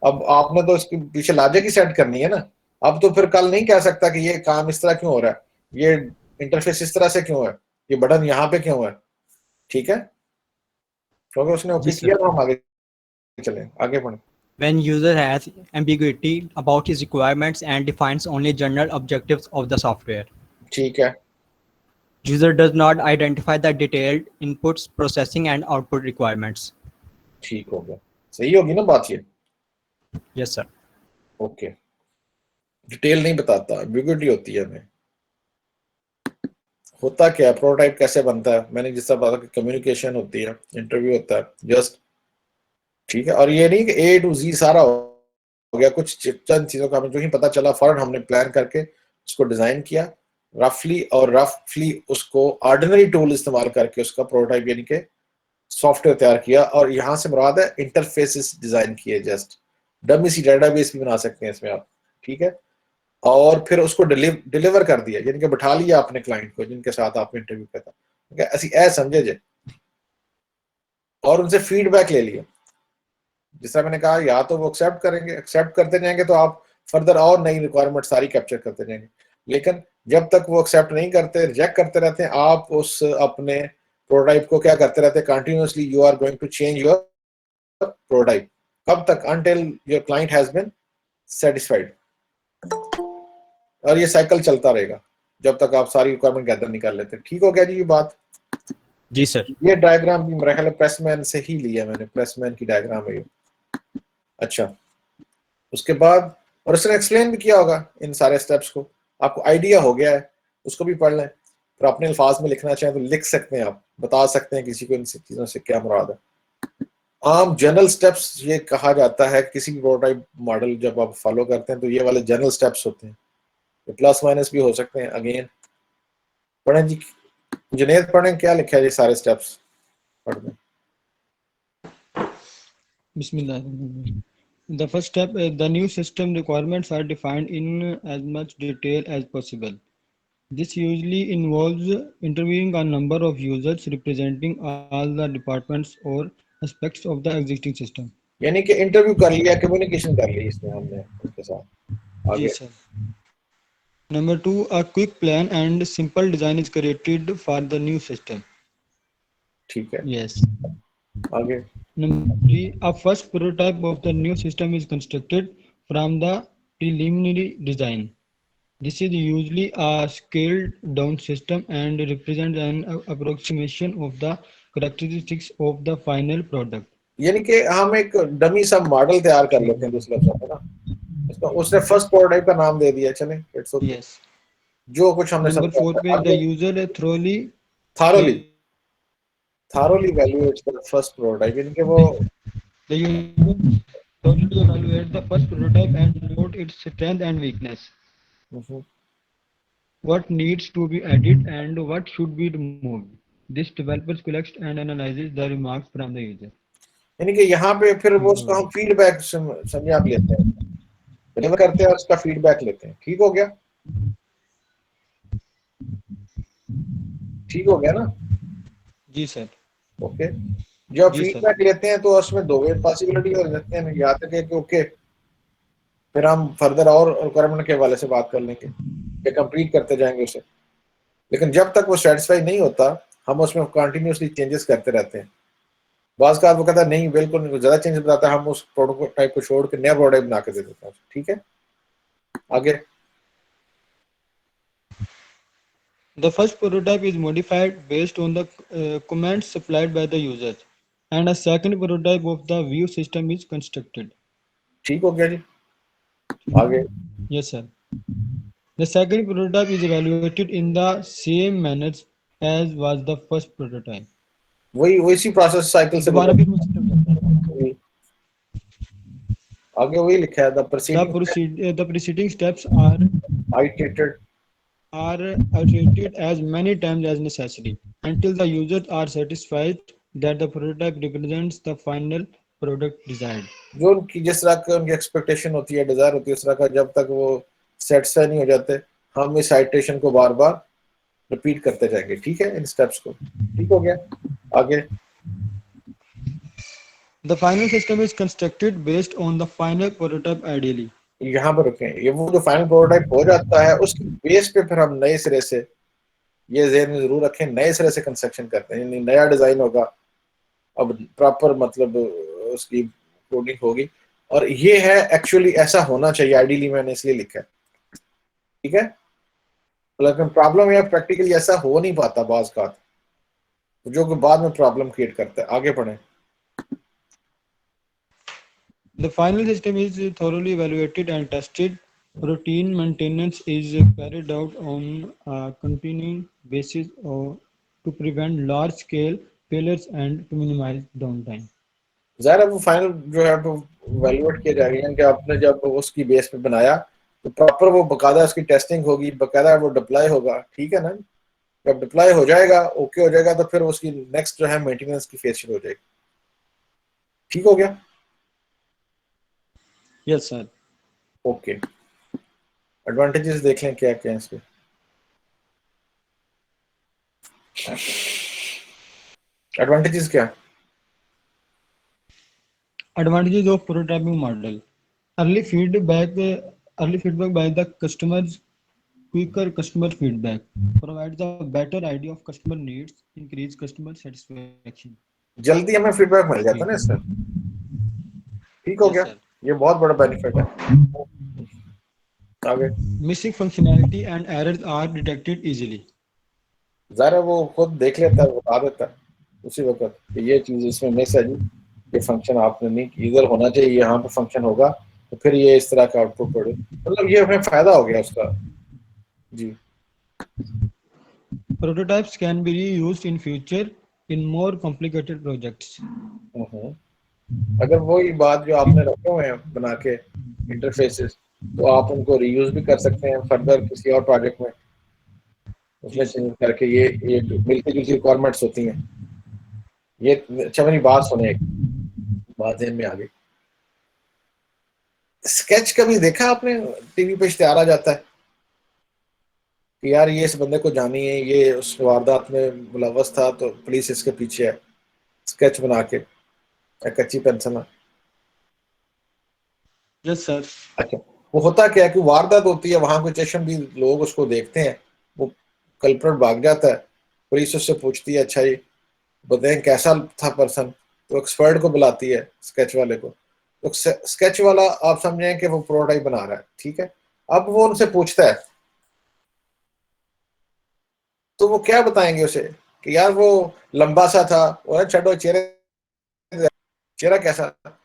अब आपने तो इसके पीछे लॉजिक ही सेट करनी है ना। अब तो फिर कल नहीं कह सकता कि ये काम इस तरह क्यों हो रहा है, ये इंटरफेस इस तरह से क्यों है, ये बटन यहाँ पे क्यों है। ठीक है? क्योंकि उसने ओके जी, किया, सर। तो हम आगे चलें, आगे बढ़ें। When user has ambiguity about his requirements and defines only general objectives of the software. ठीक है? User does not identify the detailed inputs, processing, and output requirements. ठीक हो गया, सही होगी ना बात ये। Yes, sir. ओके, डिटेल नहीं बताता, एम्बिग्युइटी होती है हमें। होता क्या है, प्रोटोटाइप कैसे बनता है, मैंने जिस तरह बताया कि कम्युनिकेशन होती है, इंटरव्यू होता है जस्ट। ठीक है? और ये नहीं कि ए टू जी सारा हो गया, कुछ चंद चीजों का हमें जो ही पता चला, फौरन हमने प्लान करके उसको डिजाइन किया रफली, और रफली उसको ऑर्डिनरी टूल इस्तेमाल करके उसका प्रोटोटाइप यानी कि सॉफ्टवेयर तैयार किया। और यहाँ से मुराद है इंटरफेसेस डिजाइन किए, जस्ट डमी सी डेटाबेस भी बना सकते हैं इसमें आप। ठीक है? और फिर उसको डिलीवर कर दिया, यानी कि बिठा लिया अपने क्लाइंट को जिनके साथ आप इंटरव्यू किया था, ऐसी ऐ समझे जे, और उनसे फीडबैक ले लिया। जिस तरह मैंने कहा, या तो वो एक्सेप्ट करेंगे, एक्सेप्ट करते जाएंगे तो आप फर्दर और नई रिक्वायरमेंट सारी कैप्चर करते जाएंगे, लेकिन जब तक वो एक्सेप्ट नहीं करते, रिजेक्ट करते रहते हैं, आप उस अपने प्रोटोटाइप को क्या करते रहते हैं, continuously you are going to change your prototype. कब तक? Until your client has been satisfied. और ये साइकिल चलता रहेगा जब तक आप सारी रिक्वायरमेंट गैदर नहीं कर लेते। ठीक हो गया जी ये बात? जी सर। ये डायग्राम भी मेरा ख्याल है प्रेसमैन से ही लिया मैंने, प्रेसमैन की डायग्राम है ये। अच्छा, उसके बाद, और उसने एक्सप्लेन भी किया होगा इन सारे स्टेप्स को, आपको आइडिया हो गया है, उसको भी पढ़ लें। फिर अपने अल्फाज में लिखना चाहें तो लिख सकते हैं, आप बता सकते हैं किसी को इन चीज़ों से क्या मुराद है। आम जनरल स्टेप्स ये कहा जाता है, किसी भी प्रोटोटाइप मॉडल जब आप फॉलो करते हैं तो ये वाले जनरल स्टेप्स होते हैं, प्लस माइनस भी हो सकते हैं। अगेन पढ़ें जी, जुनेद पढ़ें, क्या लिखा है ये सारे स्टेप्स पढ़ दें। Bismillah. The first step, the new system requirements are defined in as much detail as possible. This usually involves interviewing a number of users representing all the departments or aspects of the existing system. यानी कि interview कर लिया, communication कर ली इसमें हमने उनके साथ। आगे Yes, sir. Number two, a quick plan and simple design is created for the new system. ठीक है, Yes. आगे Number three, a first prototype of the new system is constructed from the preliminary design. This is usually a scaled down system and represents an approximation of the characteristics of the final product. यानी कि हम एक dummy सा model तैयार कर लेते हैं दूसरे लफ्ज़ों में ना, इसका उसने फर्स्ट प्रोटोटाइप का नाम दे दिया, चले इट्स ओके। Yes. जो कुछ हमने Number समझा, 4 पे the user thoroughly thoroughly evaluates the first prototype, यानी कि वो the user thoroughly evaluate the first prototype and note its strength and weakness. What needs to be added and what should be removed. This developers collects and analyzes the remarks from the user. यानी कि यहाँ पे फिर वो उसको हम feedback समझे आप लेते हैं, डिलीवर करते हैं, उसका फीडबैक लेते हैं। ठीक हो गया, ठीक हो गया ना? जी सर। ओके, जब जी सर। फीडबैक लेते हैं तो उसमें दो वे पॉसिबिलिटी हो जाती है, या तक है कि ओके फिर हम फर्दर और रिक्वायरमेंट के हवाले से बात कर लेंगे कि कंप्लीट करते जाएंगे उसे, लेकिन जब तक वो सेटिस्फाई नहीं होता हम उसमें कंटिन्यूसली चेंजेस करते रहते हैं। बाज़ का वो कहता है नहीं बिल्कुल नहीं, ज़्यादा चेंज बताता है, हम उस प्रोटोटाइप को छोड़ के नया प्रोटोटाइप बना के दे देते हैं। ठीक है, आगे The first prototype is modified based on the commands supplied by the users, and a second prototype of the view system is constructed. ठीक हो गया जी, आगे Yes, sir. The second prototype is evaluated in the same manner as was the first prototype. वही वैसी process cycle से दोबारा फिर आगे वही लिखा है, the preceding steps are iterated as many times as necessary until the users are satisfied that the prototype represents the final product desired. जो उनकी जिस तरह की उनकी एक्सपेक्टेशन होती है, डिजायर होती है, उस तरह का जब तक वो सेटिस्फाई नहीं हो जाते हम इस आइटरेशन को बार बार रिपीट करते जाएंगे। ठीक है, इन स्टेप्स को। ठीक हो गया, आगे The final system is constructed based on the final prototype ideally. यहाँ पर रुकें, ये वो जो फाइनल प्रोटोटाइप हो जाता है उसकी बेस पे फिर हम नए सिरे से, ये ज़हन में जरूर रखें, नए सिरे से कंस्ट्रक्शन करते हैं, यानी नया डिजाइन होगा, अब प्रॉपर मतलब उसकी कोडिंग होगी, और ये है एक्चुअली ऐसा होना चाहिए आइडियली, मैंने इसलिए लिखा है। ठीक है, लेकिन प्रॉब्लम है प्रैक्टिकली ऐसा हो नहीं पाता बाज़ का, जो कि बाद में प्रॉब्लम क्रिएट करता है। आगे पढ़ें। The final system is thoroughly evaluated and tested. Routine maintenance is carried out on a continuing basis to prevent large-scale failures and to minimize downtime. ज़ाहिर वो फाइनल जो है वो इवैल्यूएट किया जाएगा, कि आपने जब उसकी बेस पे बनाया तो प्रॉपर वो बकायदा उसकी टेस्टिंग होगी, बकायदा वो डिप्लॉय होगा। ठीक है ना, जब डिप्लॉय हो जाएगा, ओके हो जाएगा, तो फिर उसकी नेक्स्ट जो है मेंटेनेंस की फेज शुरू हो जाएगी। ठीक हो गया? Yes, sir. ओके, एडवांटेजेस देख लें क्या क्या है इसके। एडवांटेजेस क्या? Advantages of prototyping model: early feedback by the customers. Quicker customer feedback provides a better idea of customer needs, increase customer satisfaction. जल्दी हमें फीडबैक मिल जाता है ना इससे। ठीक हो गया, ये बहुत बड़ा बेनिफिट है। आगे Missing functionality and errors are detected easily. ज़ाहिर है वो खुद देख लेता है, बता देता है उसी वक्त कि ये चीज़ इसमें मिस है जी, ये फंक्शन आपने नहीं, इधर होना चाहिए, यहाँ पे फंक्शन होगा तो फिर ये इस तरह का आउटपुट पड़े, मतलब ये हमें फायदा हो गया उसका। जी, Prototypes can be reused in future in more complicated projects. अगर वही बात जो आपने रखे हुए हैं बना के इंटरफेसेस, तो आप उनको रीयूज भी कर सकते हैं फर्दर किसी और प्रोजेक्ट में, उसमें चेंज करके। ये मिलती जुलती रिक्वायरमेंट्स होती हैं। ये अच्छा मेरी बात सुने, बात ज़हन में आ गई। स्केच कभी देखा आपने? टीवी पे इश्तिहार आ जाता है कि यार ये इस बंदे को जानी है, ये उस वारदात में मुलव्वस था तो पुलिस इसके पीछे है, स्केच बना के एक कच्ची पेंसिल में। Yes sir. अच्छा, वो होता क्या है कि वारदात होती है, वहां कोई चश्म भी लोग उसको देखते हैं, वो कल्प्रेट भाग जाता है, पुलिस उससे पूछती है अच्छा ये बताएं कैसा था पर्सन, तो एक्सपर्ट को बुलाती है, स्केच वाले को। तो स्केच वाला आप समझें कि वो प्रोटोटाइप बना रहा है, ठीक है। अब वो उनसे पूछता है तो वो क्या बताएंगे उसे कि यार वो लंबा सा था, और छो चेहरे, चेहरा कैसा था।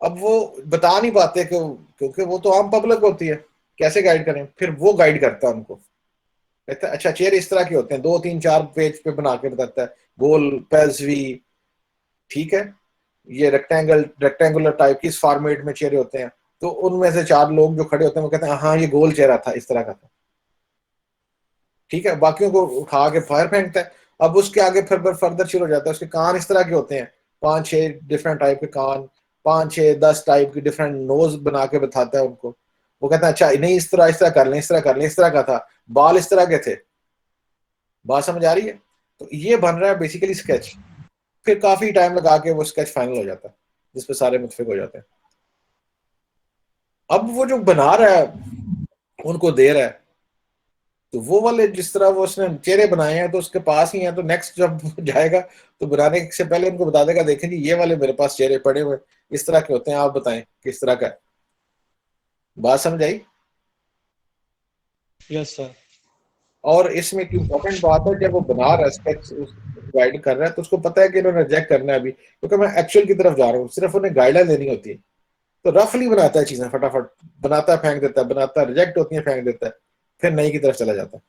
अब वो बता नहीं पाते क्योंकि वो तो आम पब्लिक होती है, कैसे गाइड करें। फिर वो गाइड करता है उनको, कहता है अच्छा चेहरे इस तरह के होते हैं, 2 3 4 पेज पे बना के बताता है, गोल पेल्सवी, ठीक है, ये रेक्टेंगुलर टाइप की इस फॉर्मेट में चेहरे होते हैं। तो उनमें से 4 लोग जो खड़े होते हैं वो कहते हैं हाँ ये गोल चेहरा था, इस तरह का था, ठीक है। बाकियों को उठा के फायर फेंकता है। अब उसके आगे फिर फर्दर शुरू हो जाता है, उसके कान इस तरह के होते हैं, 5 6 डिफरेंट टाइप के कान, 5 6 10 टाइप की डिफरेंट नोज बना के बताता है उनको। वो कहता है अच्छा नहीं इस तरह कर लें, इस तरह कर लें, इस तरह का था, बाल इस तरह के थे। बात समझ आ रही है? तो ये बन रहा है बेसिकली स्केच। फिर काफी टाइम लगा के वो स्केच फाइनल हो जाता है, जिसपे सारे मुतफिक हो जाते हैं। अब वो जो बना रहा है उनको दे रहा है, तो वो वाले जिस तरह वो उसने चेहरे बनाए हैं तो उसके पास ही हैं, तो नेक्स्ट जब जाएगा तो बनाने से पहले उनको बता देगा देखें जी ये वाले मेरे पास चेहरे पड़े हुए इस तरह के होते हैं, आप बताएं किस तरह का है। बात समझ आई? Yes sir. और इसमें एक इम्पोर्टेंट बात है, जब वो बना रहा है स्केच गाइड कर रहा है तो उसको पता है कि इन्होंने रिजेक्ट करना है अभी, क्योंकि मैं एक्चुअल की तरफ जा रहा हूँ, सिर्फ उन्हें गाइडलाइन देनी होती है। तो रफली बनाता है चीजें, फटाफट बनाता है, फेंक देता है, बनाता है, रिजेक्ट होती है, फेंक देता है, फिर नई की तरफ चला जाता है।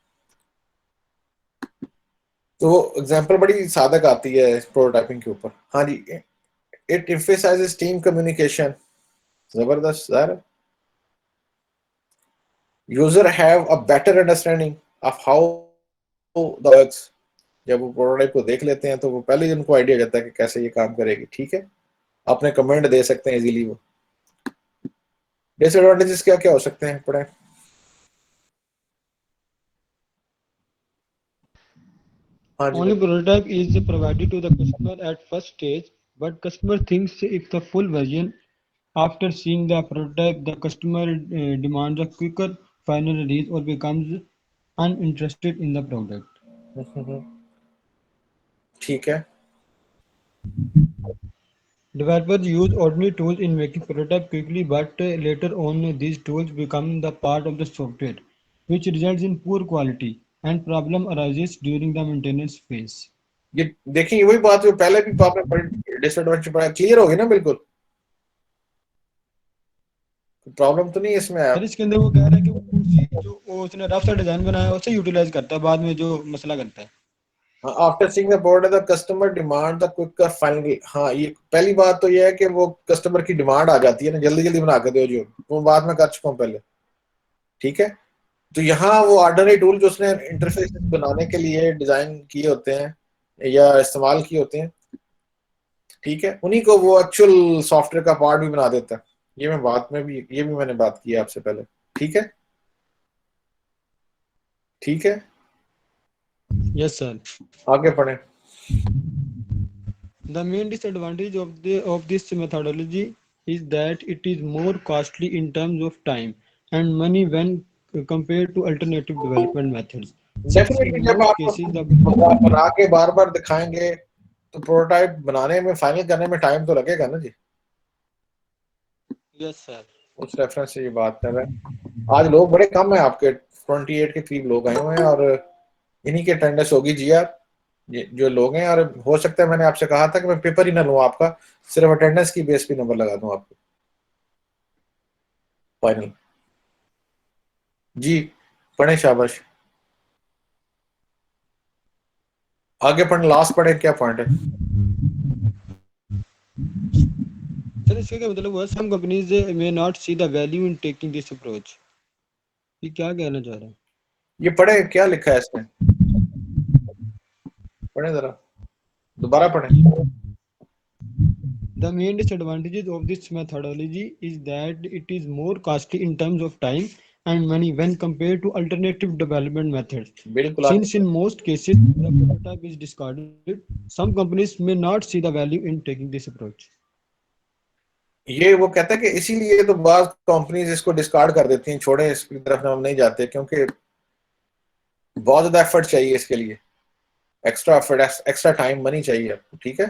तो एग्जांपल बड़ी सादक आती है प्रोटोटाइपिंग के ऊपर। हाँ जी, इट emphasizes टीम कम्युनिकेशन। जबरदस्त sir. User have a better understanding of how the works. जब वो प्रोटोटाइप को देख लेते हैं तो वो पहले ही उनको आइडिया जाता है कि कैसे ये काम करेगी, ठीक है। अपने कमेंट दे सकते हैं इजीली वो। डिसएडवांटेजेस क्या क्या हो सकते हैं, पढ़ें। हाँ जी Only prototype is provided to the customer at first stage, but customer thinks if the full version. After seeing the prototype, the customer demands a quicker final release or becomes uninterested in the product. ठीक है। Developers use ordinary tools in making prototype quickly, but later on these tools become the part of the software, which results in poor quality and problem arises during the maintenance phase. ये देखिए वही बात जो पहले भी आपने पढ़ी, disadvantage पढ़ा, क्लियर हो गई ना बिल्कुल? प्रॉब्लम तो नहीं है इसमें? सर इसके अंदर वो कह रहा है कि वो उसी जो वो उसने रफ सा डिजाइन बनाया है उसे यूटिलाइज करता है बाद में जो मसला करता है। After seeing the board the customer demand the quicker final. हाँ, ये पहली बात तो ये है कि वो कस्टमर की डिमांड आ जाती है ना, जल्दी जल्दी बना के दो, जो वो बात में कर चुका हूँ पहले, ठीक है। तो यहाँ वो ऑर्डिनरी टूल जो उसने इंटरफेस बनाने के लिए डिजाइन किए होते हैं या इस्तेमाल किए होते हैं, ठीक है, उन्हीं को वो एक्चुअल सॉफ्टवेयर का पार्ट भी बना देता है। ये मैं बात में भी, ये भी मैंने बात की है आपसे पहले, ठीक है, ठीक है। Yes sir. आगे पढ़ें। The main disadvantage of this methodology is that it is more costly in terms of time and money when compared to alternative development methods. Since definitely in जब most आप cases the बना के बार बार दिखाएंगे तो prototype बनाने में, final करने में टाइम तो लगेगा ना जी। yes sir. उस रेफरेंस से ये बात कर रहे हैं। आज लोग बड़े कम हैं आपके, 28 के करीब लोग आए हुए हैं और इन्हीं की अटेंडेंस होगी जी यार, जो लोग हैं। और हो सकता है मैंने आपसे कहा था कि मैं पेपर ही ना लूँ आपका, सिर्फ अटेंडेंस की बेस पे नंबर लगा दूं आपको फाइनल। जी पढ़े, शाबाश। आगे पढ़े, लास्ट पढ़े, क्या पॉइंट है? सर इसका क्या मतलब हुआ some companies may not see the value in taking this approach. ये क्या कहना चाह रहा है? ये पढ़े, क्या लिखा है इसमें, पढ़े जरा, दोबारा पढ़े। The main disadvantages of this methodology is that it is more costly in terms of time and money when compared to alternative development methods. बिल्कुल Since in most cases the prototype is discarded, some companies may not see the value in taking this approach. ये वो कहता है कि इसीलिए तो बाज़ companies इसको डिस्कार्ड कर देती हैं, छोड़ें इसकी तरफ हम नहीं जाते, क्योंकि बहुत ज़्यादा एफर्ट चाहिए इसके लिए, extra effort, extra time, money चाहिए आपको, ठीक है।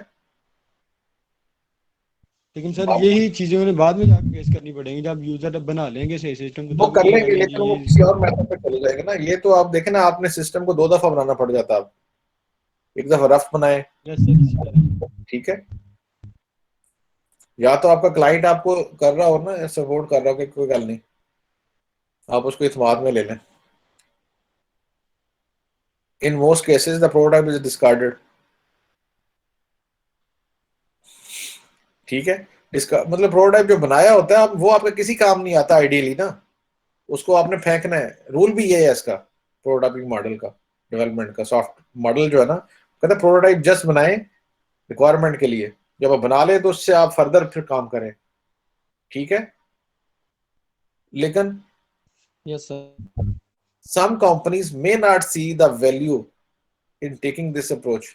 लेकिन सर यही चीजें उन्हें बाद में जाकर फेस करनी पड़ेंगी जब यूजर बना लेंगे सही सिस्टम वो कर लेंगे, लेकिन वो किसी और मेथड पे चले जाएंगे ना। ये तो आप देखें ना, आपने सिस्टम को 2 दफा बनाना पड़ जाता, आप एक दफा रफ बनाए, ठीक है, या तो आपका क्लाइंट आपको कर रहा हो ना, सपोर्ट कर रहा हो कि कोई गल नहीं, आप उसको इत्मीनान में ले लें। In most cases the prototype is discarded, ठीक है। इसका मतलब प्रोटोटाइप जो बनाया होता है वो आपका किसी काम नहीं आता आइडियली ना, उसको आपने फेंकना है। रूल भी ये है इसका, प्रोटोटाइपिंग मॉडल का, डेवलपमेंट का, सॉफ्ट मॉडल जो है ना, कहता है प्रोटोटाइप जस्ट बनाए रिक्वायरमेंट के लिए, जब आप बना ले तो उससे आप फर्दर फिर काम करें, ठीक है। लेकिन yes sir, some companies may not see the value in taking this approach।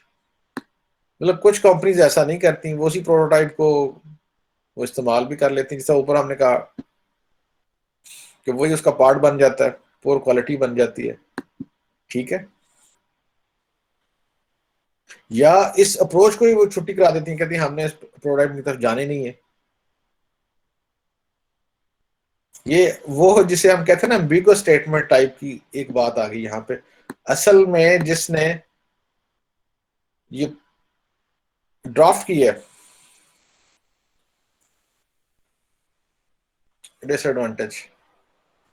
मतलब कुछ कंपनीज ऐसा नहीं करती, वो उसी प्रोटोटाइप को वो इस्तेमाल भी कर लेती हैं, जैसा ऊपर हमने कहा कि वही उसका पार्ट बन जाता है, पुअर क्वालिटी बन जाती है, ठीक है। या इस अप्रोच को ही वो छुट्टी करा देती हैं, कहती हैं हमने इस प्रोटोटाइप की तरफ जाने नहीं है। ये वो जिसे हम कहते हैं ना एम्बिगुअस स्टेटमेंट टाइप की एक बात आ गई यहाँ पे। असल में जिसने ये ड्राफ्ट की है, डिसएडवांटेज,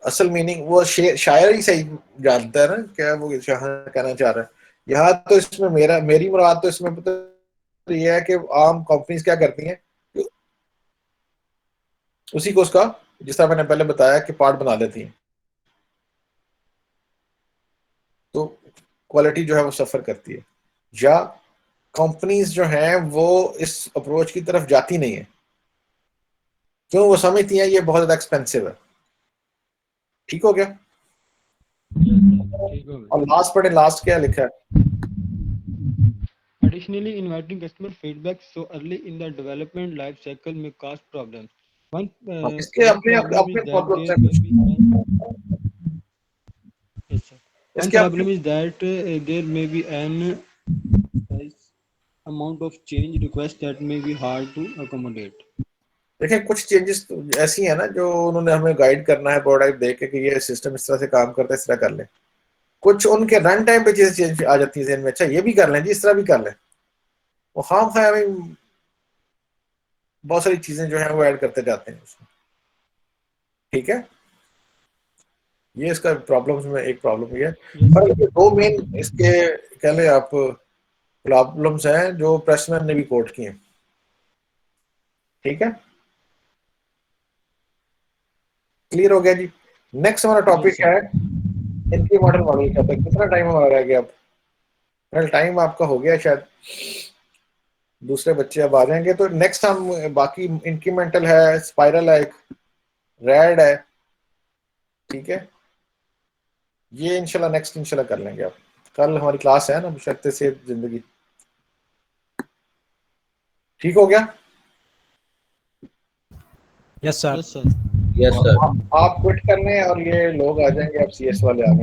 असल मीनिंग वो शायर ही सही जानता है ना क्या वो यहाँ कहना चाह रहा है। यहाँ तो इसमें मेरी मुराद तो इसमें पता ये है कि आम कंपनीज क्या करती हैं, उसी को उसका जिस तरह मैंने पहले बताया कि पार्ट बना लेती हैं, तो क्वालिटी जो है वो सफर करती है। या कंपनीज जो हैं वो इस अप्रोच की तरफ जाती नहीं है, क्यों? वो समझती हैं ये बहुत ज्यादा एक्सपेंसिव है, ठीक हो गया। और लास्ट पढ़े, लास्ट क्या लिखा है? Additionally, inviting customer feedback so early in the development life cycle may cause problems. One इसके अपने प्रॉब्लम्स हैं। yes, sir. One problem is that there may be an amount of change request that may be hard to accommodate. देखिए कुछ changes तो ऐसी है ना जो उन्होंने हमें गाइड करना है प्रोटोटाइप देख के कि ये सिस्टम इस तरह से काम करता है, इस तरह कर लें। कुछ उनके रन टाइम पे चीजें चेंज आ जाती है में, अच्छा ये भी कर लें जी, इस तरह भी कर लें। वो खाम खा हमें बहुत सारी चीजें जो है वो ऐड करते जाते हैं उसमें, ठीक है। ये इसका प्रॉब्लम्स में एक प्रॉब्लम ये है। पर ये 2 मेन इसके कह लें आप प्रॉब्लम्स हैं जो प्रेसमैन ने भी कोट किए, ठीक है। क्लियर हो गया जी। नेक्स्ट हमारा टॉपिक है इंक्रीमेंटल मॉडल का। कितना टाइम हमारा रह गया? अब टाइम आपका हो गया, शायद दूसरे बच्चे अब आ जाएंगे। तो नेक्स्ट हम बाकी इंक्रीमेंटल है, स्पाइरल है, एक रैड है, ठीक है। ये इंशाल्लाह नेक्स्ट इंशाल्लाह कर लेंगे। आप कल हमारी क्लास है ना, बशर्ते से जिंदगी, ठीक हो गया? Yes, sir. Yes, sir. Yes sir. आप क्विट कर लें और ये लोग आ जाएंगे, आप CS वाले आ